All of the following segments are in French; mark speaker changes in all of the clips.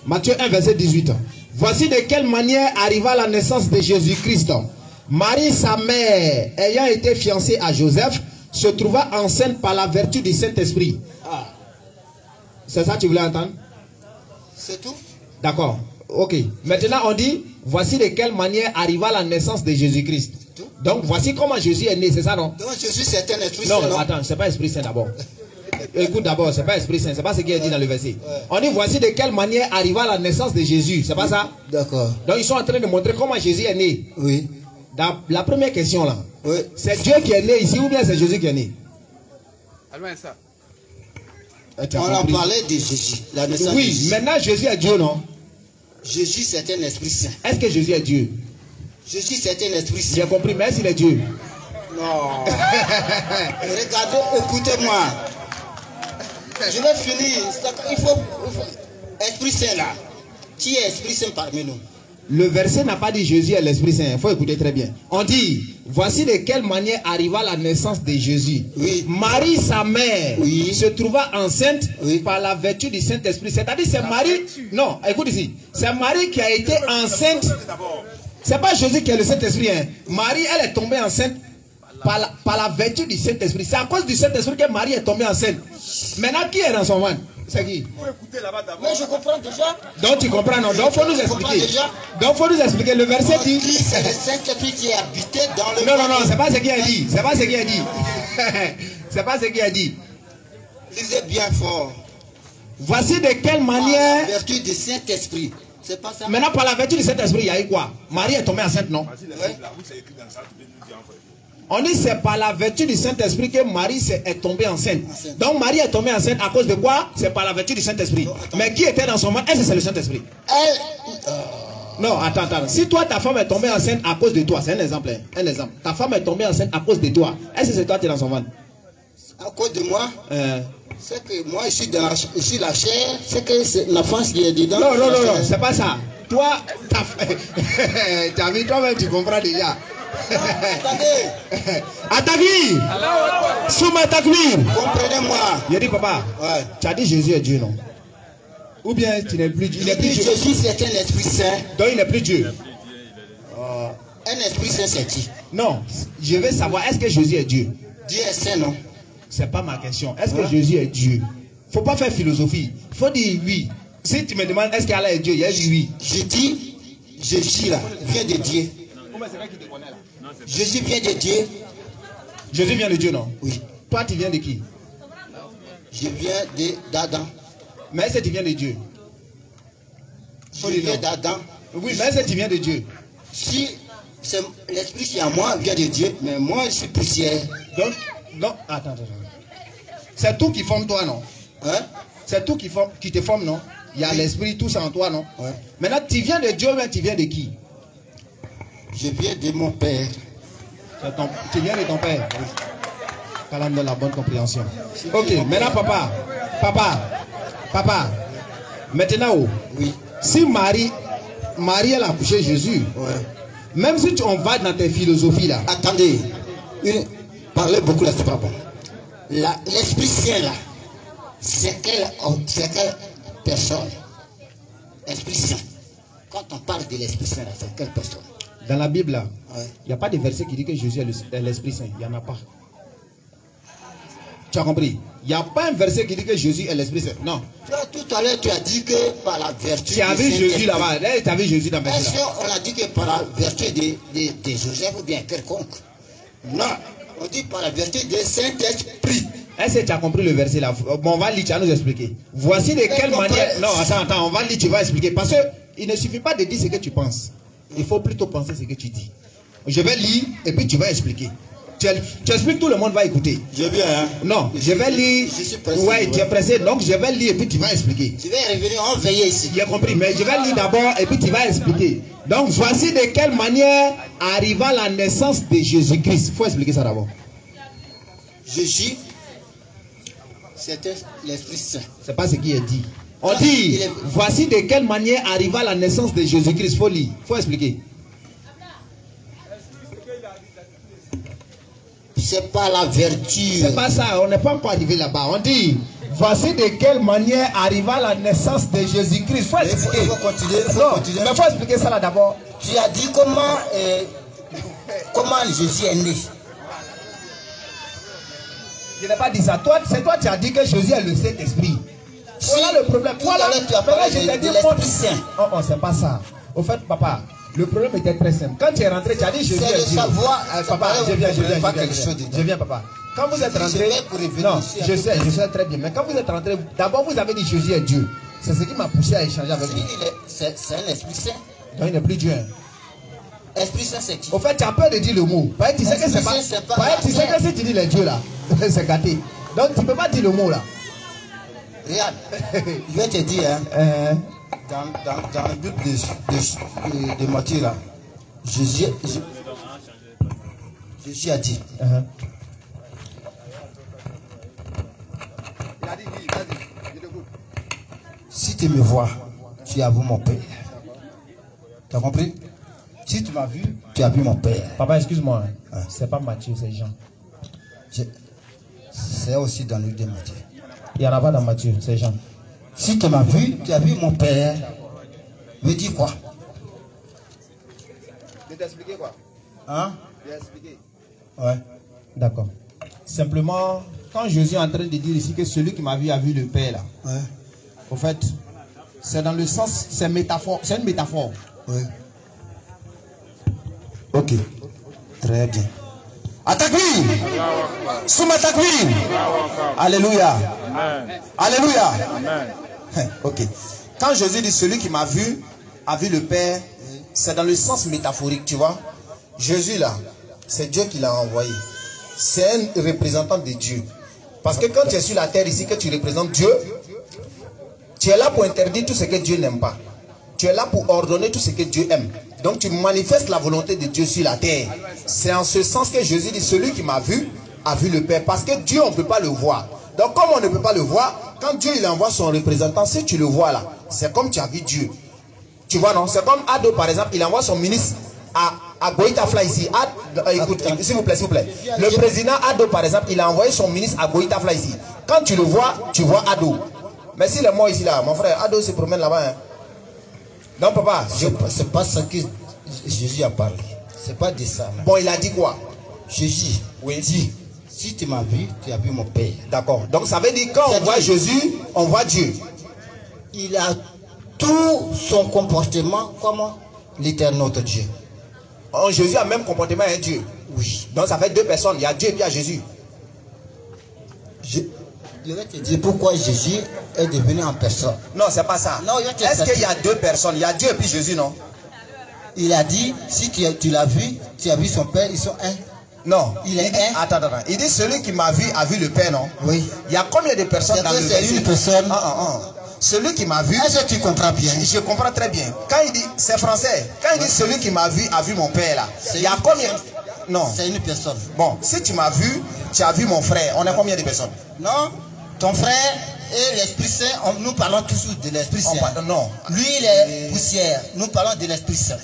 Speaker 1: Matthieu 1, verset 18. Voici de quelle manière arriva la naissance de Jésus-Christ. Marie, sa mère, ayant été fiancée à Joseph, se trouva enceinte par la vertu du Saint-Esprit.
Speaker 2: Ah.
Speaker 1: C'est ça que tu voulais entendre?
Speaker 2: C'est tout?
Speaker 1: D'accord. Ok. Maintenant, on dit, voici de quelle manière arriva la naissance de Jésus-Christ. Donc, voici comment Jésus est né, c'est ça, non?
Speaker 2: Donc, Jésus, c'est un Esprit Saint,
Speaker 1: non, attends, c'est pas Esprit Saint d'abord. Écoute d'abord, c'est pas Esprit Saint, c'est pas ce qui est dit dans le verset. Ouais. On dit, voici de quelle manière arriva la naissance de Jésus, c'est pas ça?
Speaker 2: D'accord.
Speaker 1: Donc, ils sont en train de montrer comment Jésus est né.
Speaker 2: Oui.
Speaker 1: Dans la première question, là,
Speaker 2: oui.
Speaker 1: C'est Dieu qui est né ici ou bien c'est Jésus qui est né?
Speaker 2: Ça. On a parlé de Jésus, la naissance
Speaker 1: oui,
Speaker 2: de Jésus.
Speaker 1: Maintenant Jésus est Dieu, non?
Speaker 2: Jésus, c'est un Esprit Saint.
Speaker 1: Est-ce que Jésus est Dieu?
Speaker 2: Jésus, c'est un Esprit Saint.
Speaker 1: J'ai compris, mais est-ce qu'il est Dieu?
Speaker 2: Non. Regardez, écoutez-moi. Je vais finir. Il faut Esprit Saint là. Qui est Esprit Saint parmi nous?
Speaker 1: Le verset n'a pas dit Jésus est l'Esprit Saint. Il faut écouter très bien. On dit, voici de quelle manière arriva la naissance de Jésus.
Speaker 2: Oui.
Speaker 1: Marie, sa mère,
Speaker 2: oui.
Speaker 1: se trouva enceinte
Speaker 2: oui.
Speaker 1: par la vertu du Saint-Esprit. C'est-à-dire, c'est Marie. Non, écoute ici. C'est Marie qui a été enceinte. C'est pas Jésus qui est le Saint-Esprit. Hein. Marie, elle est tombée enceinte par la vertu du Saint-Esprit. C'est à cause du Saint-Esprit que Marie est tombée enceinte. Maintenant, qui est dans son ventre? C'est qui?
Speaker 2: Mais je comprends déjà.
Speaker 1: Donc tu comprends, non? Donc il faut nous expliquer. Donc il faut nous expliquer. Le verset dit.
Speaker 2: C'est le Saint-Esprit qui est habité dans le.
Speaker 1: Non, c'est pas ce qu'il a dit. C'est pas ce qu'il a dit. C'est pas ce qu'il a dit.
Speaker 2: Lisez bien fort.
Speaker 1: Voici de quelle manière.
Speaker 2: Par la vertu du Saint-Esprit. C'est pas ça.
Speaker 1: Maintenant, par la vertu du Saint-Esprit, il y a eu quoi? Marie est tombée enceinte, non? On dit c'est par la vertu du Saint-Esprit que Marie est tombée enceinte. Donc Marie est tombée enceinte à cause de quoi? C'est par la vertu du Saint-Esprit. Mais qui était dans son ventre? Est-ce que c'est le Saint-Esprit? Non, attends. Si toi, ta femme est tombée enceinte à cause de toi, c'est un exemple. Un exemple. Ta femme est tombée enceinte à cause de toi. Est-ce que c'est toi qui es dans son ventre?
Speaker 2: À cause de moi? C'est que moi, je suis la chair. C'est que c'est la France qui est dedans.
Speaker 1: Non, c'est pas ça. Toi, tu as vu, toi-même, tu comprends déjà.
Speaker 2: Attendez.
Speaker 1: À ta vie. Souma ta vie.
Speaker 2: Comprenez-moi.
Speaker 1: Il dit papa.
Speaker 2: Ouais.
Speaker 1: Tu as dit Jésus est Dieu, non? Ou bien tu n'es plus Dieu. Il est plus Dieu.
Speaker 2: Jésus c'est un Esprit Saint.
Speaker 1: Donc il n'est plus Dieu.
Speaker 2: Un Esprit Saint c'est qui?
Speaker 1: Non. Je veux savoir, est-ce que Jésus est Dieu?
Speaker 2: Dieu est saint, non?
Speaker 1: C'est pas ma question. Est-ce que Jésus est Dieu? Faut pas faire philosophie. Faut dire oui. Si tu me demandes est-ce qu'Allah est Dieu, il a dit oui.
Speaker 2: Je dis Jésus là vient de Dieu. Jésus vient de Dieu.
Speaker 1: Jésus vient de Dieu, non?
Speaker 2: Oui.
Speaker 1: Toi, tu viens de qui?
Speaker 2: Je viens d'Adam.
Speaker 1: Mais est-ce que tu viens de Dieu?
Speaker 2: Je viens d'Adam.
Speaker 1: Oui, mais est-ce que tu viens de Dieu?
Speaker 2: Si l'esprit qui est en moi vient de Dieu, mais moi je suis poussière.
Speaker 1: Donc, non, attends. C'est tout qui forme toi, non?
Speaker 2: Hein?
Speaker 1: C'est tout qui te forme, non? Il y a l'esprit, tout ça en toi, non?
Speaker 2: Ouais.
Speaker 1: Maintenant, tu viens de Dieu, mais tu viens de qui?
Speaker 2: Je viens de mon père.
Speaker 1: Tu viens de ton père? Oui. Parlant de la bonne compréhension. Ok, maintenant papa. Maintenant,
Speaker 2: oui.
Speaker 1: Si Marie elle a accouché Jésus,
Speaker 2: ouais.
Speaker 1: Même si on va dans tes philosophies là.
Speaker 2: Attendez, parlez beaucoup là, c'est pas bon. L'Esprit Saint là, c'est quelle personne? Esprit Saint. Quand on parle de l'Esprit Saint là, c'est quelle personne?
Speaker 1: Dans la Bible là,
Speaker 2: il
Speaker 1: n'y a pas de verset qui dit que Jésus est l'Esprit Saint. Il n'y en a pas. Tu as compris? Il n'y a pas un verset qui dit que Jésus est l'Esprit Saint. Non.
Speaker 2: Tout à l'heure, tu as dit que par la vertu.
Speaker 1: Tu as vu Jésus là-bas. Tu as vu Jésus dans le verset là.
Speaker 2: On a dit que par la vertu de Joseph ou bien quelconque. Non. On dit par la vertu de Saint-Esprit.
Speaker 1: Est-ce que tu as compris le verset là? Bon, on va lire, tu vas nous expliquer. Voici de quelle manière. Non, attends, on va lire, tu vas expliquer. Parce qu'il ne suffit pas de dire ce que tu penses. Il faut plutôt penser ce que tu dis. Je vais lire et puis tu vas expliquer. Tu expliques, tout le monde va écouter.
Speaker 2: Je viens, hein?
Speaker 1: Non, je vais lire.
Speaker 2: Je suis pressé.
Speaker 1: Ouais, tu es pressé, donc je vais lire et puis tu vas expliquer.
Speaker 2: Je vais revenir, on veille ici.
Speaker 1: J'ai compris, mais je vais lire d'abord et puis tu vas expliquer. Donc voici de quelle manière arriva la naissance de Jésus-Christ. Il faut expliquer ça d'abord.
Speaker 2: Jésus, c'était l'Esprit Saint.
Speaker 1: C'est pas ce qui est dit. On dit, voici de quelle manière arriva la naissance de Jésus-Christ. Il faut lire, il faut expliquer.
Speaker 2: C'est pas la vertu.
Speaker 1: C'est pas ça, on n'est pas encore arrivé là-bas. On dit, Voici de quelle manière arriva la naissance de Jésus-Christ. Il faut expliquer.
Speaker 2: Il faut continuer.
Speaker 1: Mais il faut expliquer ça là d'abord.
Speaker 2: Tu as dit comment Jésus est né.
Speaker 1: Je n'ai pas dit ça. C'est toi qui as dit que Jésus est le Saint-Esprit. Voilà le problème. Voilà.
Speaker 2: Tu as parlé de l'Esprit Saint.
Speaker 1: Oh, c'est pas ça. Au fait, papa, le problème était très simple. Quand tu es rentré, tu as dit Jésus est Dieu. Papa, je viens, papa. Quand vous êtes rentré, non, je sais très bien. Mais quand vous êtes rentré, d'abord vous avez dit Jésus est Dieu. C'est ce qui m'a poussé à échanger avec vous.
Speaker 2: C'est un Esprit Saint.
Speaker 1: Donc il n'est plus Dieu.
Speaker 2: Esprit Saint, c'est qui?
Speaker 1: Au fait, tu as peur de dire le mot. Tu sais que c'est pas. Tu sais que si tu dis les dieux là, c'est gâté. Donc tu ne peux pas dire le mot là.
Speaker 2: Regarde, je vais te dire, hein, dans le but de Matthieu là, Jésus a dit. Si tu me vois, tu as vu mon Père. Tu as compris? Si tu m'as vu, tu as vu mon Père.
Speaker 1: Papa, excuse-moi. C'est pas Matthieu, c'est Jean.
Speaker 2: C'est aussi dans le livre de Matthieu.
Speaker 1: Il n'y en a pas dans Matthieu, c'est Jean.
Speaker 2: Si tu m'as vu, tu as vu mon Père. Me dis quoi?
Speaker 1: De t'expliquer quoi?
Speaker 2: Hein?
Speaker 1: De t'expliquer.
Speaker 2: Ouais.
Speaker 1: D'accord. Simplement, quand Jésus est en train de dire ici que celui qui m'a vu a vu le Père là.
Speaker 2: Ouais.
Speaker 1: Au fait, c'est dans le sens, c'est métaphore, c'est une métaphore.
Speaker 2: Oui. Ok. Très bien. Atakbir. Souma takbir. Alléluia. Alléluia. Ok. Quand Jésus dit celui qui m'a vu a vu le Père, c'est dans le sens métaphorique, tu vois. Jésus là, c'est Dieu qui l'a envoyé. C'est un représentant de Dieu. Parce que quand tu es sur la terre ici, que tu représentes Dieu, tu es là pour interdire tout ce que Dieu n'aime pas. Tu es là pour ordonner tout ce que Dieu aime. Donc tu manifestes la volonté de Dieu sur la terre. C'est en ce sens que Jésus dit celui qui m'a vu a vu le Père. Parce que Dieu, on ne peut pas le voir. Donc comme on ne peut pas le voir, quand Dieu il envoie son représentant, si tu le vois là, c'est comme tu as vu Dieu. Tu vois non? C'est comme Ado par exemple, il envoie son ministre à Goïtafla ici. Écoute, s'il vous plaît, s'il vous plaît. Le président Ado par exemple, il a envoyé son ministre à Goïtafla ici. Quand tu le vois, tu vois Ado. Mais s'il est mort ici là, mon frère, Ado se promène là-bas. Hein. Donc papa, c'est pas ça que Jésus a parlé. C'est pas de ça. Bon, il a dit quoi? Jésus, oui, dit, si tu m'as vu, tu as vu mon Père. D'accord. Donc ça veut dire quand on voit Jésus, on voit Dieu. Il a tout son comportement comme l'éternel notre Dieu. Oh, Jésus a le même comportement qu'un Dieu. Oui. Donc ça fait deux personnes. Il y a Dieu et puis il y a Jésus. Je vais te dire pourquoi Jésus est devenu en personne. Non, c'est pas ça. Est-ce qu'il y a deux personnes? Il y a Dieu et puis Jésus, non? Il a dit, si tu l'as vu, tu as vu son Père, ils sont un. Non. Il est un. Attends. Il dit, celui qui m'a vu a vu le Père, non? Oui. Il y a combien de personnes dans le verset? C'est une personne. Celui qui m'a vu. Est-ce que tu comprends bien? Je comprends très bien. Quand il dit, c'est français. Quand il dit, celui qui m'a vu a vu mon Père, là. Il y a combien? Non. C'est une personne. Bon, si tu m'as vu, tu as vu mon frère. On a combien de personnes? Non. Ton frère et l'Esprit Saint, nous parlons toujours de l'Esprit Saint. Non. Lui, il est poussière. Nous parlons de l'Esprit Saint.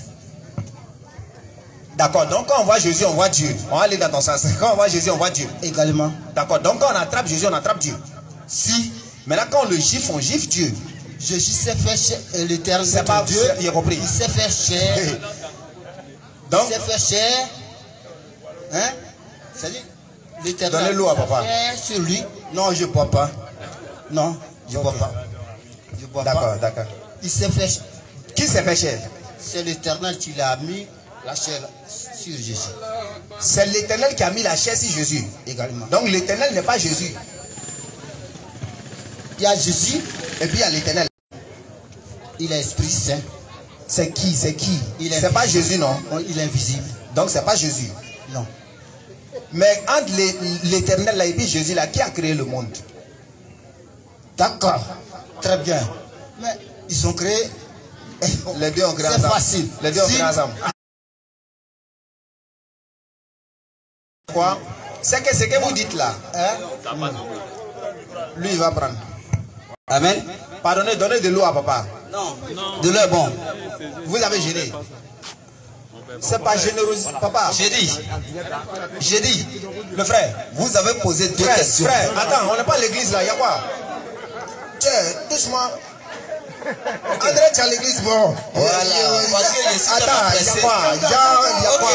Speaker 2: D'accord. Donc, quand on voit Jésus, on voit Dieu. On va aller dans ton sens. Quand on voit Jésus, on voit Dieu. Également. D'accord. Donc, quand on attrape Jésus, on attrape Dieu. Si. Maintenant, quand on le gifle, on gifle Dieu. Jésus s'est fait chair. L'éternel, c'est pas Dieu. Il a compris. Il s'est fait chair. Donc, il s'est fait chair. Hein? C'est-à-dire, l'éternel. Donnez l'eau à papa. Sur lui. Non, je ne bois pas. Non, je ne bois pas. Je bois pas. D'accord. Il s'est fait chair. Qui s'est fait chair? C'est l'éternel qui l'a mis la chair sur Jésus. C'est l'éternel qui a mis la chair sur Jésus également. Donc l'éternel n'est pas Jésus. Il y a Jésus et puis il y a l'éternel. Il est Esprit Saint. C'est qui? C'est qui? C'est pas Jésus, non? Il est invisible. Donc c'est pas Jésus. Non. Mais entre l'éternel et puis Jésus là, qui a créé le monde? D'accord. Très bien. Mais ils ont créé. Les deux ont créé ensemble. C'est facile. Les deux ont créé ensemble. Quoi? C'est que ce que vous dites là. Hein? Lui il va prendre. Amen. Pardonnez, donnez de l'eau à papa. Non. De l'eau est bon. Vous avez gêné. C'est pas généreux, papa. J'ai dit, le frère, vous avez posé deux questions. Frère, attends, on n'est pas à l'église là, il y a quoi?
Speaker 1: Doucement. André, tu as l'église, bon.
Speaker 3: Voilà. Parce que je suis attends, il y a quoi?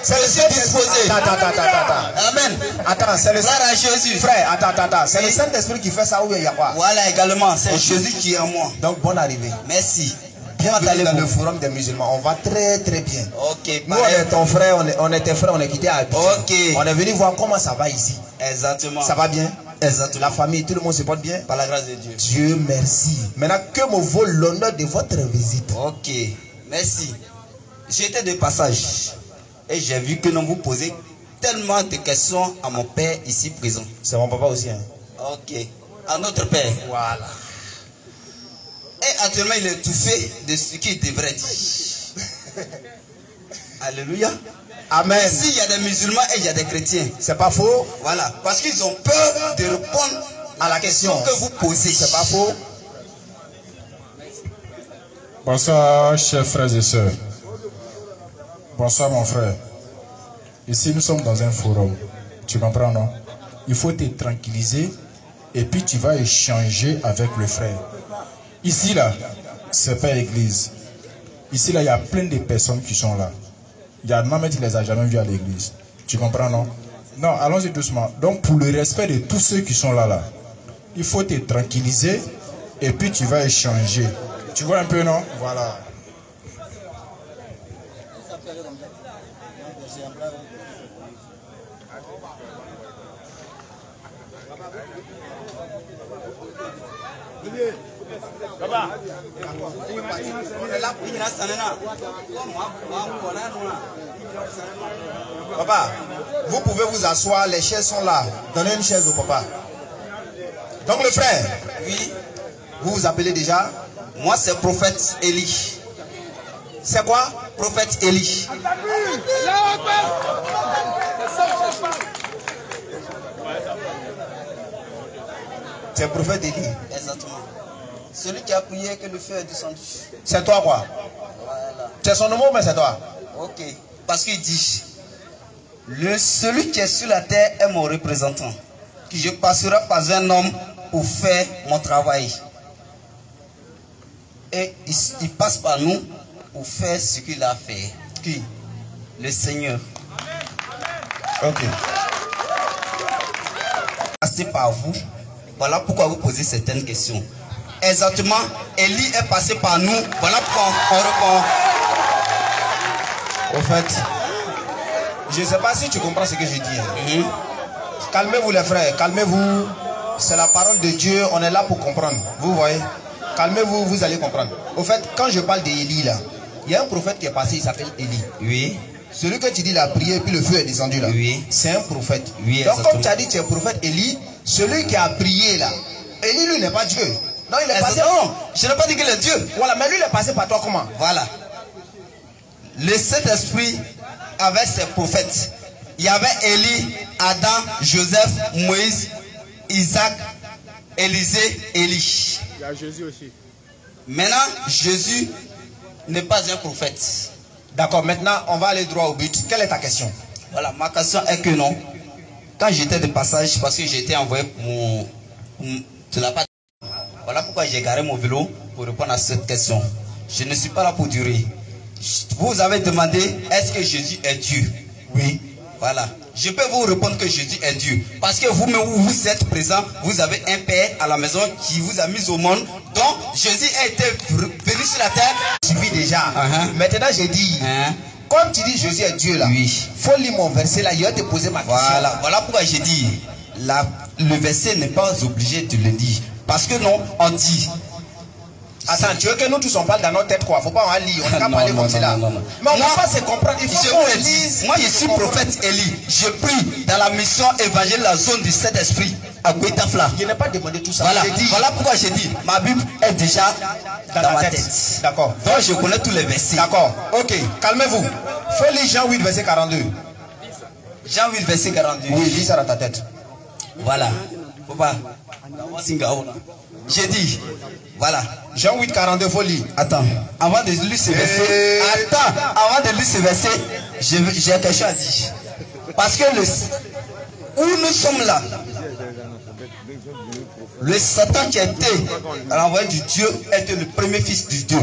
Speaker 1: C'est le Saint-Esprit.
Speaker 3: Attends. Amen.
Speaker 1: Attends, c'est le
Speaker 3: Frère Jésus.
Speaker 1: Frère, attends. C'est le Saint-Esprit qui fait ça ou il y a quoi?
Speaker 3: Voilà également, c'est Jésus qui est en moi.
Speaker 1: Donc, bonne arrivée.
Speaker 3: Merci.
Speaker 1: Bienvenue dans le forum des musulmans. On va très bien.
Speaker 3: Ok.
Speaker 1: Nous, on est ton frère, on est tes frères, on est quitté à Abidjan.
Speaker 3: Ok.
Speaker 1: On est venu voir comment ça va ici.
Speaker 3: Exactement.
Speaker 1: Ça va bien?
Speaker 3: Exactement.
Speaker 1: La famille, tout le monde se porte bien?
Speaker 3: Par la grâce de Dieu.
Speaker 1: Dieu merci. Maintenant, que me vaut l'honneur de votre visite?
Speaker 3: Ok. Merci. J'étais de passage et j'ai vu que nous vous posez tellement de questions à mon père ici présent.
Speaker 1: C'est mon papa aussi. Hein?
Speaker 3: Ok. À notre père.
Speaker 1: Voilà.
Speaker 3: Et actuellement, il est étouffé de ce qu'il devrait dire. Alléluia.
Speaker 1: Amen.
Speaker 3: Ici, il y a des musulmans et il y a des chrétiens.
Speaker 1: C'est pas faux.
Speaker 3: Voilà. Parce qu'ils ont peur de répondre à la question que vous posez.
Speaker 1: C'est pas faux.
Speaker 4: Bonsoir, chers frères et sœurs. Bonsoir, mon frère. Ici, nous sommes dans un forum. Tu comprends, non? Il faut te tranquilliser et puis tu vas échanger avec le frère. Ici, là, c'est pas l'église. Ici, là, il y a plein de personnes qui sont là. Il y a Mohamed qui les a jamais vus à l'église. Tu comprends, non? Non, allons-y doucement. Donc, pour le respect de tous ceux qui sont là, il faut te tranquilliser et puis tu vas échanger. Tu vois un peu, non? Voilà.
Speaker 1: Papa, vous pouvez vous asseoir, les chaises sont là. Donnez une chaise au papa. Donc le frère,
Speaker 3: Oui.
Speaker 1: vous vous appelez déjà?
Speaker 3: Moi, c'est prophète Élie.
Speaker 1: C'est quoi?
Speaker 3: Prophète Élie.
Speaker 1: C'est prophète Élie.
Speaker 3: Exactement. Celui qui a prié que le feu est descendu.
Speaker 1: C'est toi quoi?
Speaker 3: Voilà.
Speaker 1: C'est son nom mais c'est toi?
Speaker 3: Ok. Parce qu'il dit, celui qui est sur la terre est mon représentant. Que je passerai pas un homme pour faire mon travail. Et il passe par nous pour faire ce qu'il a fait.
Speaker 1: Qui?
Speaker 3: Le Seigneur.
Speaker 1: Ok.
Speaker 3: Passé par vous. Voilà pourquoi vous posez certaines questions. Exactement, Élie est passé par nous. Voilà pourquoi on répond.
Speaker 1: Au fait, je ne sais pas si tu comprends ce que je dis. Calmez-vous les frères, calmez-vous. C'est la parole de Dieu, on est là pour comprendre. Vous voyez? Calmez-vous, vous allez comprendre. Au fait, quand je parle d'Élie là, il y a un prophète qui est passé, il s'appelle Élie.
Speaker 3: Oui.
Speaker 1: Celui que tu dis, il a prié et puis le feu est descendu là.
Speaker 3: Oui.
Speaker 1: C'est un prophète.
Speaker 3: Oui,
Speaker 1: donc
Speaker 3: exactement.
Speaker 1: comme tu as dit, tu es prophète Élie, celui qui a prié là, Élie lui n'est pas Dieu. Non, il est passé.
Speaker 3: Non, je n'ai pas dit qu'il est Dieu.
Speaker 1: Voilà, mais lui il est passé par toi comment?
Speaker 3: Voilà. Le Saint-Esprit avait ses prophètes. Il y avait Élie, Adam, Joseph, Moïse, Isaac, Élisée, Élie.
Speaker 4: Il y a Jésus aussi.
Speaker 3: Maintenant, Jésus n'est pas un prophète.
Speaker 1: D'accord, maintenant on va aller droit au but. Quelle est ta question?
Speaker 3: Voilà, ma question est que non. Quand j'étais de passage, parce que j'étais envoyé pour tu n'as pas. Voilà pourquoi j'ai garé mon vélo pour répondre à cette question. Je ne suis pas là pour durer. Vous avez demandé, est-ce que Jésus est Dieu?
Speaker 1: Oui.
Speaker 3: Voilà. Je peux vous répondre que Jésus est Dieu. Parce que vous-même, vous êtes présent, vous avez un Père à la maison qui vous a mis au monde. Donc, Jésus a été venu sur la terre.
Speaker 1: Suffit déjà. Maintenant, j'ai dit, comme tu dis Jésus est Dieu là,
Speaker 3: Oui.
Speaker 1: faut lire mon verset là, il va te poser ma question.
Speaker 3: Voilà. Voilà pourquoi j'ai dit, le verset n'est pas obligé de le dire. Parce que non, on dit.
Speaker 1: Attends, tu veux que nous tous on parle dans notre tête quoi? Faut pas en lire, on n'a qu'à parler comme cela. Mais on ne peut pas se comprendre, il faut qu'on lise.
Speaker 3: Moi je suis prophète Élie. Je prie dans la mission évangile la zone du Saint-Esprit à Guétafla.
Speaker 1: Je n'ai pas demandé tout ça.
Speaker 3: Voilà. Voilà pourquoi j'ai dit, ma Bible est déjà dans ma tête.
Speaker 1: D'accord.
Speaker 3: Donc je connais tous les versets.
Speaker 1: D'accord. Ok, calmez-vous. Faut lire Jean 8 verset 42.
Speaker 3: Jean 8 verset 42.
Speaker 1: Oui, lis ça dans ta tête.
Speaker 3: Voilà. Faut pas. J'ai dit, voilà.
Speaker 1: Jean 8 42, faut lire.
Speaker 3: Attends, avant de lire ce verset, avant de lire ce verset, j'ai quelque chose à dire. Parce que où nous sommes là, Le Satan qui était l'envoyé du Dieu était le premier fils du Dieu.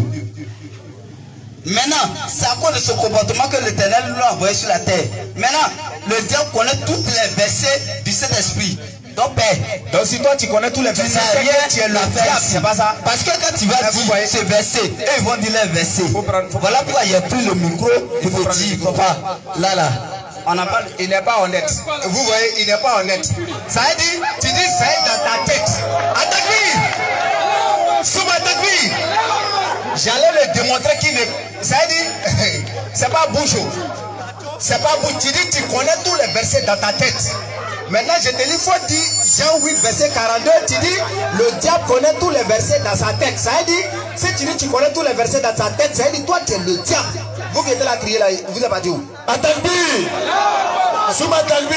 Speaker 3: Maintenant, c'est à cause de ce comportement que l'Éternel nous a envoyé sur la terre. Maintenant, le diable connaît tous les versets du Saint-Esprit. Donc, Père,
Speaker 1: donc si toi tu connais tous les versets,
Speaker 3: tu es le diable, c'est pas ça. Parce que quand tu vas dire ce verset, eux ils vont dire les versets. Voilà pourquoi j'ai pris le micro et vous dire, papa, là. On n'a pas,
Speaker 1: il n'est pas honnête. Vous voyez, il n'est pas honnête. Ça veut dire, tu dis ça est dans ta tête. Attaque-lui. Souma attaque-lui. J'allais le démontrer qu'il ne. Ça veut dire, c'est pas bouchon. C'est pas bouchon. Tu dis, tu connais tous les versets dans ta tête. Maintenant, je te dis, il faut dire Jean 8, verset 42. Tu dis, le diable connaît tous les versets dans sa tête. Ça veut dire, si tu dis, tu connais tous les versets dans ta tête, ça veut dire, toi, tu es le diable. Vous qui êtes là, crier là, vous n'avez pas dit où? Atakbir! Souma Atakbir!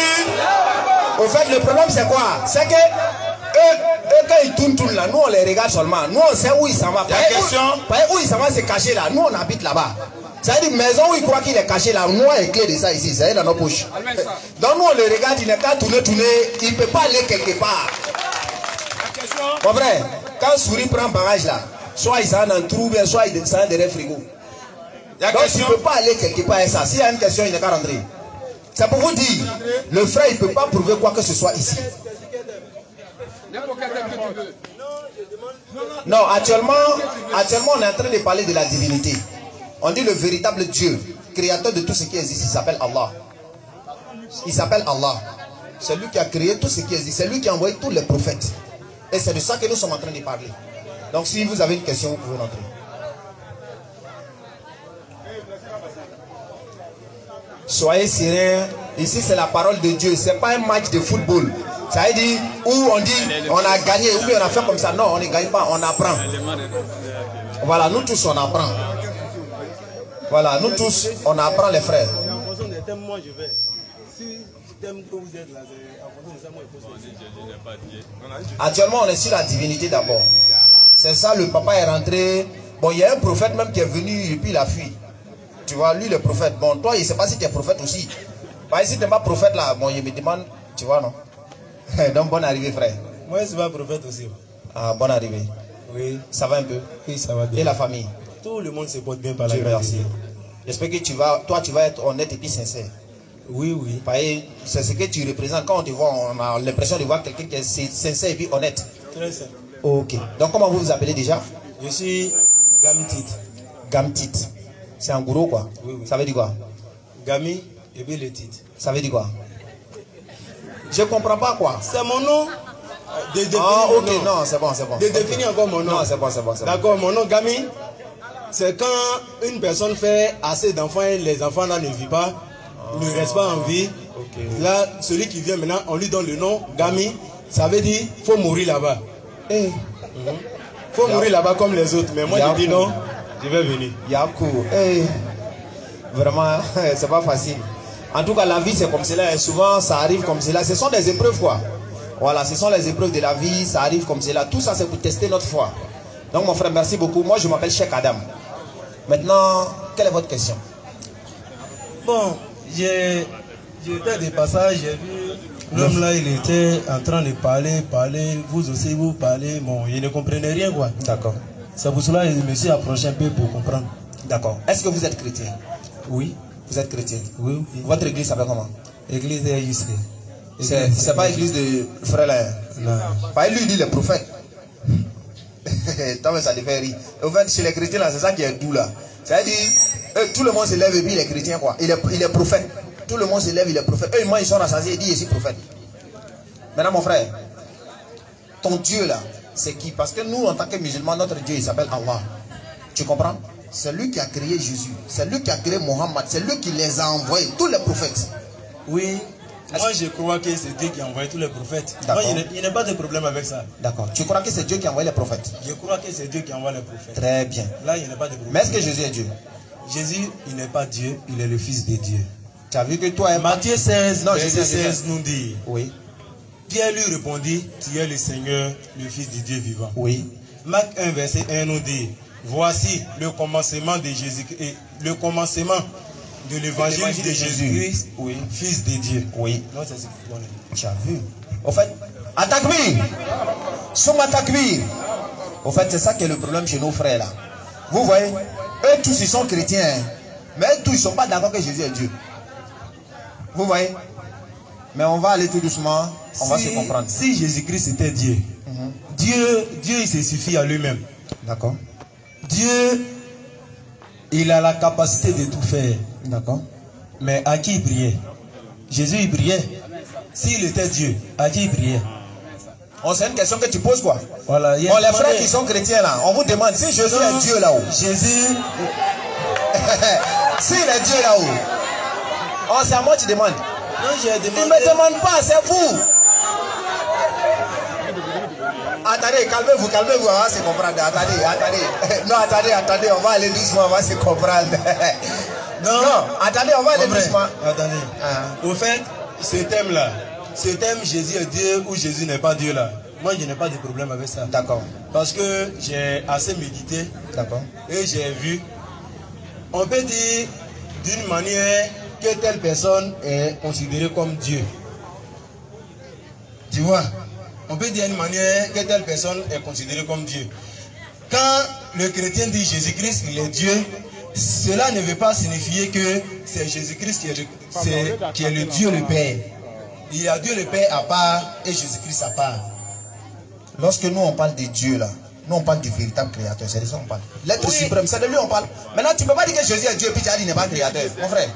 Speaker 1: Au fait, le problème, c'est quoi? C'est que eux, quand ils tournent là, nous, on les regarde seulement. Nous, on sait où ils s'en vont. Où ils s'en vont, c'est caché là. Nous, on habite là-bas. C'est-à-dire, une maison où ils croient qu'il est caché là, nous, on est clé de ça ici. C'est dans nos poches. Donc, nous, on le regarde, il n'est qu'à tourner. Il ne peut pas aller quelque part. Bon, vrai, quand souris prend barrage là, soit il s'en dans un trou, soit il s'en derrière le frigo. Donc il ne peut pas aller quelque part avec ça. S'il y a une question, il n'est qu'à rentrer. C'est pour vous dire, le frère, il ne peut pas prouver quoi que ce soit ici. Non, actuellement, on est en train de parler de la divinité. On dit le véritable Dieu, créateur de tout ce qui existe, il s'appelle Allah. Il s'appelle Allah. C'est lui qui a créé tout ce qui existe. C'est lui qui a envoyé tous les prophètes. Et c'est de ça que nous sommes en train de parler. Donc si vous avez une question, vous pouvez rentrer. Soyez sereins. Ici, c'est la parole de Dieu. Ce n'est pas un match de football. Ça veut dire où on dit on a gagné, ou bien on a fait comme ça. Non, on ne gagne pas, on apprend. Voilà, nous tous, on apprend. Voilà, nous tous, on apprend les frères. Actuellement, on est sur la divinité d'abord. C'est ça, le papa est rentré. Bon, il y a un prophète même qui est venu et puis il a fui. Tu vois, lui le prophète. Bon, toi, il ne sait pas si tu es prophète aussi. Parce que si tu n'es pas prophète là, bon, il me demande, tu vois, non? Donc, bonne arrivée, frère.
Speaker 5: Moi, je suis pas prophète aussi.
Speaker 1: Ah, bonne arrivée.
Speaker 5: Oui.
Speaker 1: Ça va un peu?
Speaker 5: Oui, ça va bien.
Speaker 1: Et la famille?
Speaker 5: Tout le monde se porte bien par la grâce.
Speaker 1: J'espère que toi, tu vas être honnête et puis sincère.
Speaker 5: Oui, oui.
Speaker 1: C'est ce que tu représentes. Quand on te voit, on a l'impression de voir quelqu'un qui est sincère et puis honnête.
Speaker 5: Très simple.
Speaker 1: Ok. Donc, comment vous vous appelez déjà?
Speaker 5: Je suis Gamtit.
Speaker 1: Gamtit. C'est en gros quoi?
Speaker 5: Oui, oui.
Speaker 1: Ça veut dire quoi?
Speaker 5: Gami et puis le titre.
Speaker 1: Ça veut dire quoi? Je ne comprends pas quoi.
Speaker 5: C'est mon nom.
Speaker 1: Ah ok, non, c'est bon, c'est bon.
Speaker 5: De définir encore mon nom.
Speaker 1: Non, c'est bon, c'est bon.
Speaker 5: D'accord, mon nom Gami, c'est quand une personne fait assez d'enfants et les enfants là ne vivent pas, ne restent pas en vie. Okay. Là, celui qui vient maintenant, on lui donne le nom Gami. Ça veut dire faut mourir là-bas.
Speaker 1: Hey.
Speaker 5: Faut mourir là-bas comme les autres. Mais moi je dis non, je vais venir.
Speaker 1: Yakou. Hey. Vraiment, c'est pas facile. En tout cas, la vie c'est comme cela. Et souvent, ça arrive comme cela. Ce sont des épreuves quoi. Voilà, ce sont les épreuves de la vie. Ça arrive comme cela. Tout ça, c'est pour tester notre foi. Donc, mon frère, merci beaucoup. Moi, je m'appelle Cheikh Adam. Maintenant, quelle est votre question?
Speaker 5: Bon, j'ai fait des passages. J'ai vu l'homme là, il était en train de parler. Vous aussi, vous parlez. Bon, il ne comprenait rien quoi.
Speaker 1: D'accord.
Speaker 5: C'est pour cela que je me suis approché un peu pour comprendre.
Speaker 1: D'accord. Est-ce que vous êtes chrétien?
Speaker 5: Oui.
Speaker 1: Vous êtes chrétien?
Speaker 5: Oui.
Speaker 1: Votre église s'appelle comment?
Speaker 5: Église de Jusque.
Speaker 1: C'est pas l'église de frère là.
Speaker 5: Non.
Speaker 1: Pas lui, il dit le prophète. Tant que ça devait rire. En fait, chez les chrétiens là, c'est ça qui est doux là. C'est-à-dire, tout le monde se lève et puis il est chrétien quoi. Il est prophète. Tout le monde se lève, il est prophète. Eux, ils sont rassasiés et disent, je suis prophète. Maintenant, mon frère, ton Dieu là, c'est qui? Parce que nous, en tant que musulmans, notre Dieu, il s'appelle Allah. Tu comprends? C'est lui qui a créé Jésus. C'est lui qui a créé Mohammed. C'est lui qui les a envoyés, tous les prophètes.
Speaker 5: Oui. Moi, je crois que c'est Dieu qui a envoyé tous les prophètes. Moi, il n'y a pas de problème avec ça.
Speaker 1: D'accord. Tu crois que c'est Dieu qui a envoyé les prophètes?
Speaker 5: Je crois que c'est Dieu qui envoie les prophètes.
Speaker 1: Très bien.
Speaker 5: Là, il n'y a pas de problème.
Speaker 1: Mais est-ce que Jésus est Dieu?
Speaker 5: Jésus, il n'est pas Dieu, il est le Fils de Dieu.
Speaker 1: Tu as vu que toi...
Speaker 5: Matthieu 16,
Speaker 1: non,
Speaker 5: verset 16 nous dit...
Speaker 1: Oui.
Speaker 5: Pierre lui répondit, tu es le Seigneur, le Fils de Dieu vivant.
Speaker 1: Oui.
Speaker 5: Marc 1, verset 1 nous dit... Voici le commencement de Jésus et le commencement de l'évangile de Jésus-Christ, oui, Fils de Dieu.
Speaker 1: Oui.
Speaker 5: Non, c'est ce qu'il faut.
Speaker 1: Tu as vu. Au fait, attaque-lui. Souma takbir. Au fait, c'est ça qui est le problème chez nos frères là. Vous voyez, eux tous ils sont chrétiens, mais eux tous ils ne sont pas d'accord que Jésus est Dieu. Vous voyez? Mais on va aller tout doucement, on va se comprendre.
Speaker 5: Si Jésus-Christ était Dieu, Dieu il se suffit à lui-même.
Speaker 1: D'accord.
Speaker 5: Dieu, il a la capacité de tout faire.
Speaker 1: D'accord.
Speaker 5: Mais à qui il priait? Jésus il priait. S'il était Dieu, à qui il priait?
Speaker 1: Oh, c'est une question que tu poses quoi?
Speaker 5: Voilà.
Speaker 1: Bon, les frères qui sont chrétiens là, on vous demande si Jésus est Dieu là-haut.
Speaker 5: Jésus.
Speaker 1: S'il est Dieu là-haut. Oh, c'est à moi que tu demandes.
Speaker 5: Non, j'ai demandé.
Speaker 1: Il ne me demande pas, c'est vous. Attendez, calmez-vous, on va se comprendre. Attendez. Non, attendez, on va aller doucement, on va se comprendre. Non, attendez, on va aller doucement.
Speaker 5: Attendez. Au fait, ce thème-là, Jésus est Dieu ou Jésus n'est pas Dieu là, moi je n'ai pas de problème avec ça.
Speaker 1: D'accord.
Speaker 5: Parce que j'ai assez médité.
Speaker 1: D'accord.
Speaker 5: Et j'ai vu. On peut dire d'une manière que telle personne est considérée comme Dieu. Tu vois? On peut dire d'une manière que telle personne est considérée comme Dieu. Quand le chrétien dit Jésus-Christ, il est Dieu, cela ne veut pas signifier que c'est Jésus-Christ qui est le Dieu le Père. Il y a Dieu le Père à part et Jésus-Christ à part.
Speaker 1: Lorsque nous on parle de Dieu là, nous on parle du véritable créateur, c'est de ça qu'on parle. L'être suprême, c'est de lui on parle. Maintenant tu ne peux pas dire que Jésus est Dieu et puis tu as dit qu'il n'est pas créateur. Mon frère,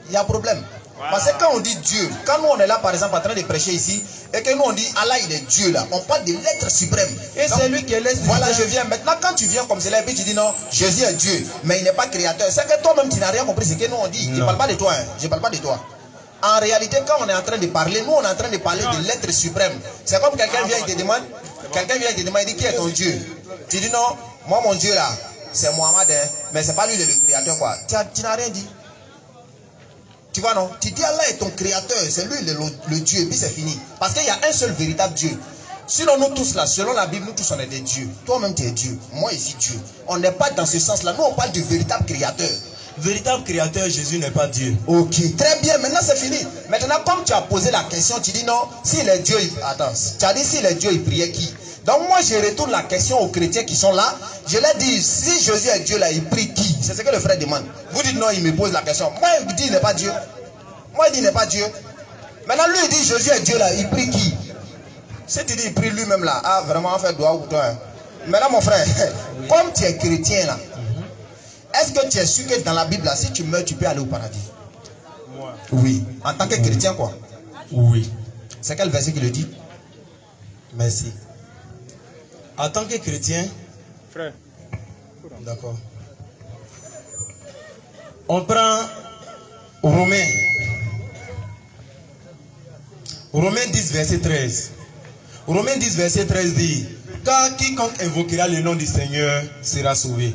Speaker 1: il y a un problème. Parce que quand on dit Dieu, quand nous on est là par exemple en train de prêcher ici, et que nous on dit Allah il est Dieu là, on parle de l'être suprême.
Speaker 5: Et c'est lui qui est l'être.
Speaker 1: Voilà, je viens. Maintenant quand tu viens comme cela et puis tu dis non, Jésus est Dieu, mais il n'est pas créateur, c'est que toi-même tu n'as rien compris ce que nous on dit. Je ne parle pas de toi, hein. Je ne parle pas de toi. En réalité, quand on est en train de parler, nous on est en train de parler de l'être suprême. C'est comme quelqu'un vient et te demande, il dit qui est ton Dieu? Tu dis non, moi mon Dieu là, c'est Mohamed, hein, mais c'est pas lui le créateur quoi. Tu n'as rien dit. Tu vois non? Tu dis Allah est ton créateur, c'est lui le Dieu, et puis c'est fini. Parce qu'il y a un seul véritable Dieu. Sinon nous tous là, selon la Bible, nous tous on est des dieux. Toi-même tu es Dieu, moi ici Dieu. On n'est pas dans ce sens-là, nous on parle du véritable créateur.
Speaker 5: Véritable créateur, Jésus n'est pas Dieu.
Speaker 1: Ok, très bien, maintenant c'est fini. Maintenant, comme tu as posé la question, tu dis non, s'il est Dieu, attends, tu as dit s'il est Dieu, il priait qui? Donc moi je retourne la question aux chrétiens qui sont là. Je leur dis, si Jésus est Dieu là, il prie qui? C'est ce que le frère demande. Vous dites non, il me pose la question. Moi il dit il n'est pas Dieu. Moi il dit il n'est pas Dieu. Maintenant lui il dit Jésus est Dieu là, il prie qui? Si tu dis il prie lui-même là, ah vraiment on fait doigt ou toi. Hein. Maintenant mon frère, comme tu es chrétien là, est-ce que tu es sûr que dans la Bible là, si tu meurs, tu peux aller au paradis?
Speaker 5: Moi.
Speaker 1: Oui. En tant que chrétien quoi?
Speaker 5: Oui.
Speaker 1: C'est quel verset qui le dit?
Speaker 5: Merci. En tant que chrétien,
Speaker 4: Frère.
Speaker 5: d'accord. On prend Romains 10 verset 13. Romains 10 verset 13 dit, car quiconque invoquera le nom du Seigneur sera sauvé.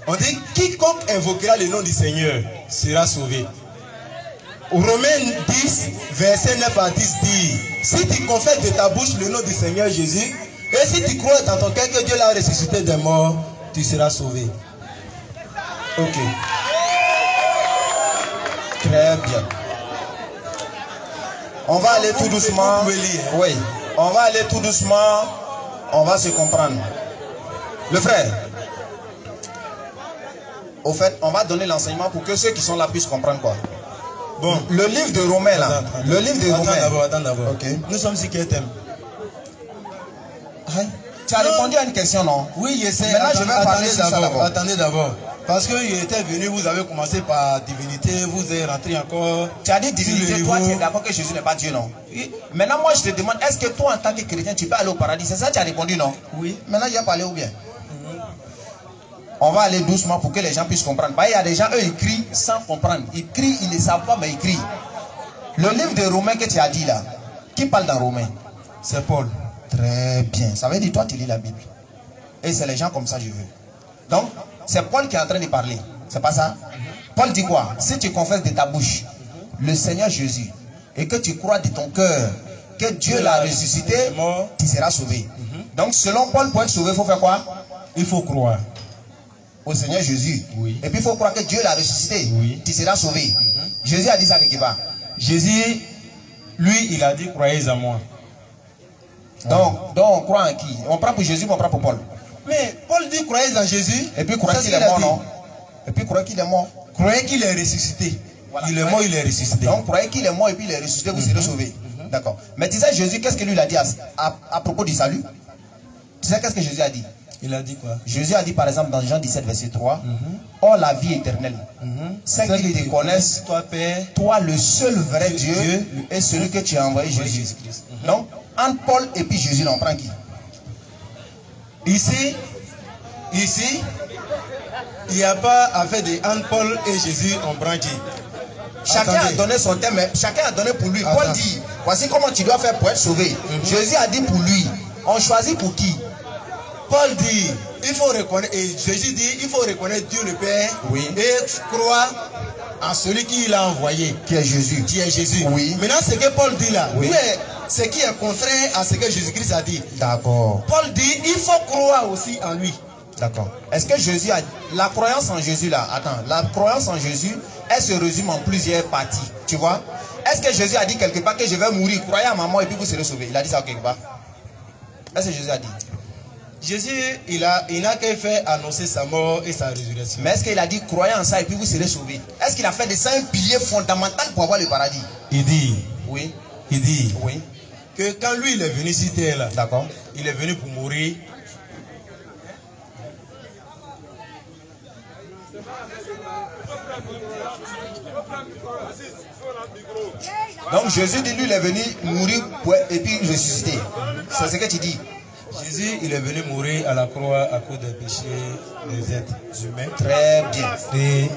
Speaker 5: On dit quiconque invoquera le nom du Seigneur sera sauvé. Romains 10 verset 9 à 10 dit, si tu confesses de ta bouche le nom du Seigneur Jésus, et si tu crois dans ton cœur que Dieu l'a ressuscité des morts, tu seras sauvé. Ok.
Speaker 1: Très bien. On va aller tout doucement. Oui. On va aller tout doucement. On va se comprendre. Le frère. Au fait, on va donner l'enseignement pour que ceux qui sont là puissent comprendre quoi.
Speaker 5: Bon.
Speaker 1: Le livre de Romains là. Le livre de Romains.
Speaker 5: Attends d'abord.
Speaker 1: Ok.
Speaker 5: Nous sommes sur quel thème?
Speaker 1: Tu as répondu à une question, non?
Speaker 5: Oui, je sais.
Speaker 1: Maintenant, je vais parler sur ça d'abord.
Speaker 5: Attendez d'abord. Parce que il était venu, vous avez commencé par divinité, vous êtes rentré encore.
Speaker 1: Tu as dit divinité, toi tu es d'accord que Jésus n'est pas Dieu, non?
Speaker 5: Oui.
Speaker 1: Maintenant, moi je te demande, est-ce que toi en tant que chrétien, tu peux aller au paradis? C'est ça que tu as répondu, non?
Speaker 5: Oui.
Speaker 1: Maintenant, je vais parler ou bien? On va aller doucement pour que les gens puissent comprendre. Bah, il y a des gens, eux, ils crient sans comprendre. Ils crient, ils ne savent pas, mais ils crient. Le livre de Romains que tu as dit là, qui parle dans Romains?
Speaker 5: C'est Paul.
Speaker 1: Très bien. Ça veut dire, toi, tu lis la Bible. Et c'est les gens comme ça, je veux. Donc, c'est Paul qui est en train de parler. C'est pas ça? Paul dit quoi? Si tu confesses de ta bouche le Seigneur Jésus et que tu crois de ton cœur que Dieu l'a ressuscité, tu seras sauvé. Donc, selon Paul, pour être sauvé, il faut faire quoi?
Speaker 5: Il faut croire
Speaker 1: au Seigneur Jésus.
Speaker 5: Oui.
Speaker 1: Et puis il faut croire que Dieu l'a ressuscité.
Speaker 5: Oui.
Speaker 1: Tu seras sauvé. Jésus a dit ça quelque part.
Speaker 5: Jésus, lui, il a dit croyez en moi.
Speaker 1: Donc on croit en qui? On prend pour Jésus ou on prend pour Paul?
Speaker 5: Mais Paul dit croyez en Jésus.
Speaker 1: Et puis croyez qu'il est mort, non? Et puis croyez qu'il est mort.
Speaker 5: Croyez qu'il est ressuscité. Voilà. Il est mort, il est ressuscité.
Speaker 1: Donc croyez qu'il est mort et puis il est ressuscité, vous serez sauvés. D'accord. Mais tu sais, Jésus, qu'est-ce que lui a dit à propos du salut? Tu sais, qu'est-ce que Jésus a dit?
Speaker 5: Il a dit quoi?
Speaker 1: Jésus a dit par exemple dans Jean 17, verset 3, oh la vie éternelle, c'est qu'ils te connaissent, toi Père, toi le seul vrai Dieu et celui que tu as envoyé, Jésus. Donc, entre Paul et puis Jésus, on prend qui?
Speaker 5: Ici, il n'y a pas affaire de entre Paul et Jésus, on prend qui?
Speaker 1: Chacun a donné son thème, mais chacun a donné pour lui. Paul dit, voici comment tu dois faire pour être sauvé. Jésus a dit pour lui, on choisit pour qui?
Speaker 5: Paul dit, il faut reconnaître, et Jésus dit, il faut reconnaître Dieu le Père, et croire en celui qui l'a envoyé,
Speaker 1: qui est Jésus.
Speaker 5: Qui est Jésus.
Speaker 1: Oui.
Speaker 5: Maintenant, ce que Paul dit là, ce qui est contraire à ce que Jésus-Christ a dit.
Speaker 1: D'accord.
Speaker 5: Paul dit, il faut croire aussi en lui.
Speaker 1: D'accord. Est-ce que Jésus a... La croyance en Jésus là, attends, la croyance en Jésus, elle se résume en plusieurs parties, tu vois? Est-ce que Jésus a dit quelque part que je vais mourir, croyez à ma mort et puis vous serez sauvés? Il a dit ça quelque part? Est-ce que Jésus a dit?
Speaker 5: Jésus, il n'a qu'à faire annoncer sa mort et sa résurrection.
Speaker 1: Mais est-ce qu'il a dit croyez en ça et puis vous serez sauvés? Est-ce qu'il a fait de ça un pilier fondamental pour avoir le paradis?
Speaker 5: Il dit.
Speaker 1: Oui.
Speaker 5: Il dit.
Speaker 1: Oui.
Speaker 5: Que quand lui il est venu sur terre là.
Speaker 1: D'accord.
Speaker 5: Il est venu pour mourir.
Speaker 1: Donc Jésus dit lui il est venu mourir et puis ressusciter. C'est ce que tu dis.
Speaker 5: Jésus, il est venu mourir à la croix à cause des péchés des êtres humains.
Speaker 1: Très bien.
Speaker 5: Et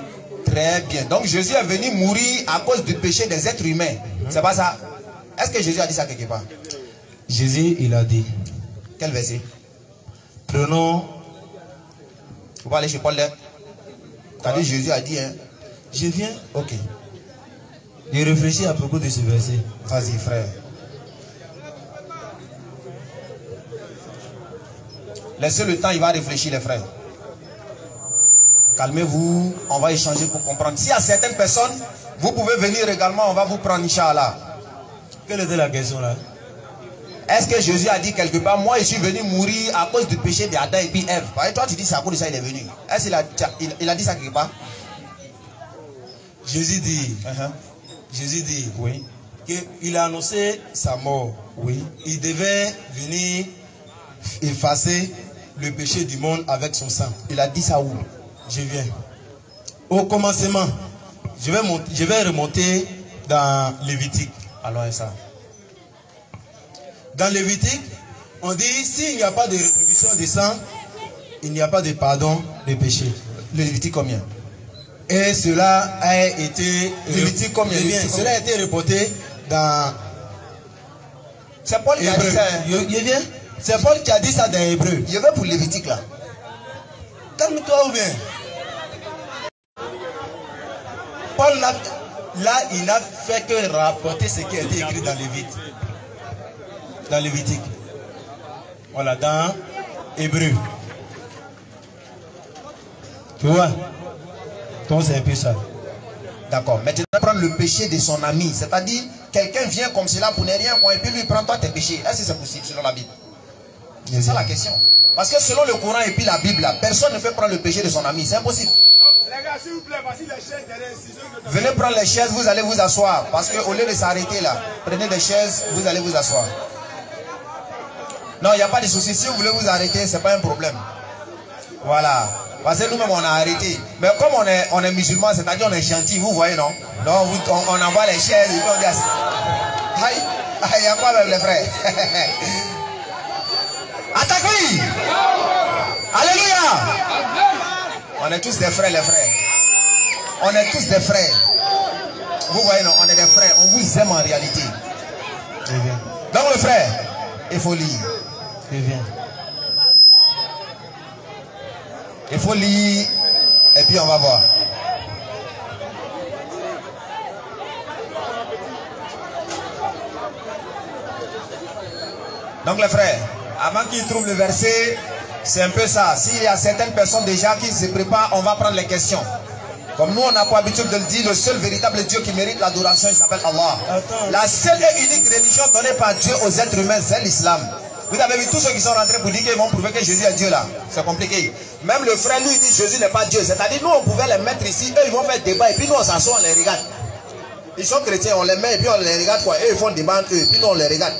Speaker 1: très bien. Donc Jésus est venu mourir à cause du péché des êtres humains. C'est pas ça? Est-ce que Jésus a dit ça quelque part?
Speaker 5: Jésus, il a dit.
Speaker 1: Quel verset?
Speaker 5: Prenons.
Speaker 1: Faut pas aller chez Paul là. T'as dit Jésus a dit, hein?
Speaker 5: Je viens.
Speaker 1: Ok.
Speaker 5: Je réfléchis à propos de ce verset.
Speaker 1: Vas-y, frère. Laissez le temps, il va réfléchir, les frères. Calmez-vous, on va échanger pour comprendre. S'il y a certaines personnes, vous pouvez venir également, on va vous prendre, Inch'Allah.
Speaker 5: Quelle était la question là?
Speaker 1: Est-ce que Jésus a dit quelque part, moi je suis venu mourir à cause du péché d'Adam et puis Ève? Et toi tu dis c'est à cause de ça il est venu. Est-ce qu'il a dit ça quelque part?
Speaker 5: Jésus dit, Jésus dit,
Speaker 1: oui,
Speaker 5: qu'il a annoncé sa mort.
Speaker 1: Oui.
Speaker 5: Il devait venir effacer le péché du monde avec son sang.
Speaker 1: Il a dit ça où?
Speaker 5: Je viens. Au commencement, je vais remonter dans Lévitique.
Speaker 1: Alors ça.
Speaker 5: Dans Lévitique, on dit s'il n'y a pas de rétribution des sang, il n'y a pas de pardon des péchés.
Speaker 1: Lévitique combien?
Speaker 5: Et cela a été
Speaker 1: Lévitique combien?
Speaker 5: Cela a été reporté dans.
Speaker 1: C'est Paul qui a dit ça.
Speaker 5: C'est Paul qui a dit ça dans Hébreu.
Speaker 1: Je vais pour Lévitique là.
Speaker 5: Calme-toi ou bien. Paul là, il n'a fait que rapporter ce qui a été écrit dans Lévitique. Dans Lévitique. Voilà, dans Hébreu. Tu vois? Donc c'est un peu ça.
Speaker 1: D'accord. Maintenant, prendre le péché de son ami. C'est-à-dire, quelqu'un vient comme cela pour ne rien prendre et puis lui prend toi tes péchés. Est-ce que c'est possible selon la Bible? C'est ça la question. Parce que selon le Coran et puis la Bible, là, personne ne peut prendre le péché de son ami. C'est impossible.
Speaker 6: Les gars, s'il vous plaît, voici les chaises derrière.
Speaker 1: Venez prendre les chaises, vous allez vous asseoir. Parce qu'au lieu de s'arrêter là, prenez des chaises, vous allez vous asseoir. Non, il n'y a pas de souci. Si vous voulez vous arrêter, ce n'est pas un problème. Voilà. Parce que nous-mêmes, on a arrêté. Mais comme on est musulmans, c'est-à-dire on est gentil, vous voyez, non? Donc, on envoie les chaises et puis on dit aïe, il y a quoi avec les frères? Attaque, oui! Alléluia! On est tous des frères, les frères. On est tous des frères. Vous voyez, non? On est des frères. On vous aime en réalité. Donc, le frère, il faut lire. Il faut lire et puis on va voir. Donc les frères, avant qu'ils trouvent le verset, c'est un peu ça. S'il y a certaines personnes déjà qui se préparent, on va prendre les questions. Comme nous, on n'a pas l'habitude de le dire, le seul véritable Dieu qui mérite l'adoration, il s'appelle Allah. La seule et unique religion donnée par Dieu aux êtres humains, c'est l'islam. Vous avez vu tous ceux qui sont rentrés pour dire qu'ils vont prouver que Jésus est Dieu là. C'est compliqué. Même le frère lui dit Jésus n'est pas Dieu. C'est-à-dire nous on pouvait les mettre ici, eux ils vont faire débat et puis nous on s'assoit, on les regarde. Ils sont chrétiens, on les met et puis on les regarde quoi. Eux ils font débat eux et puis nous on les regarde.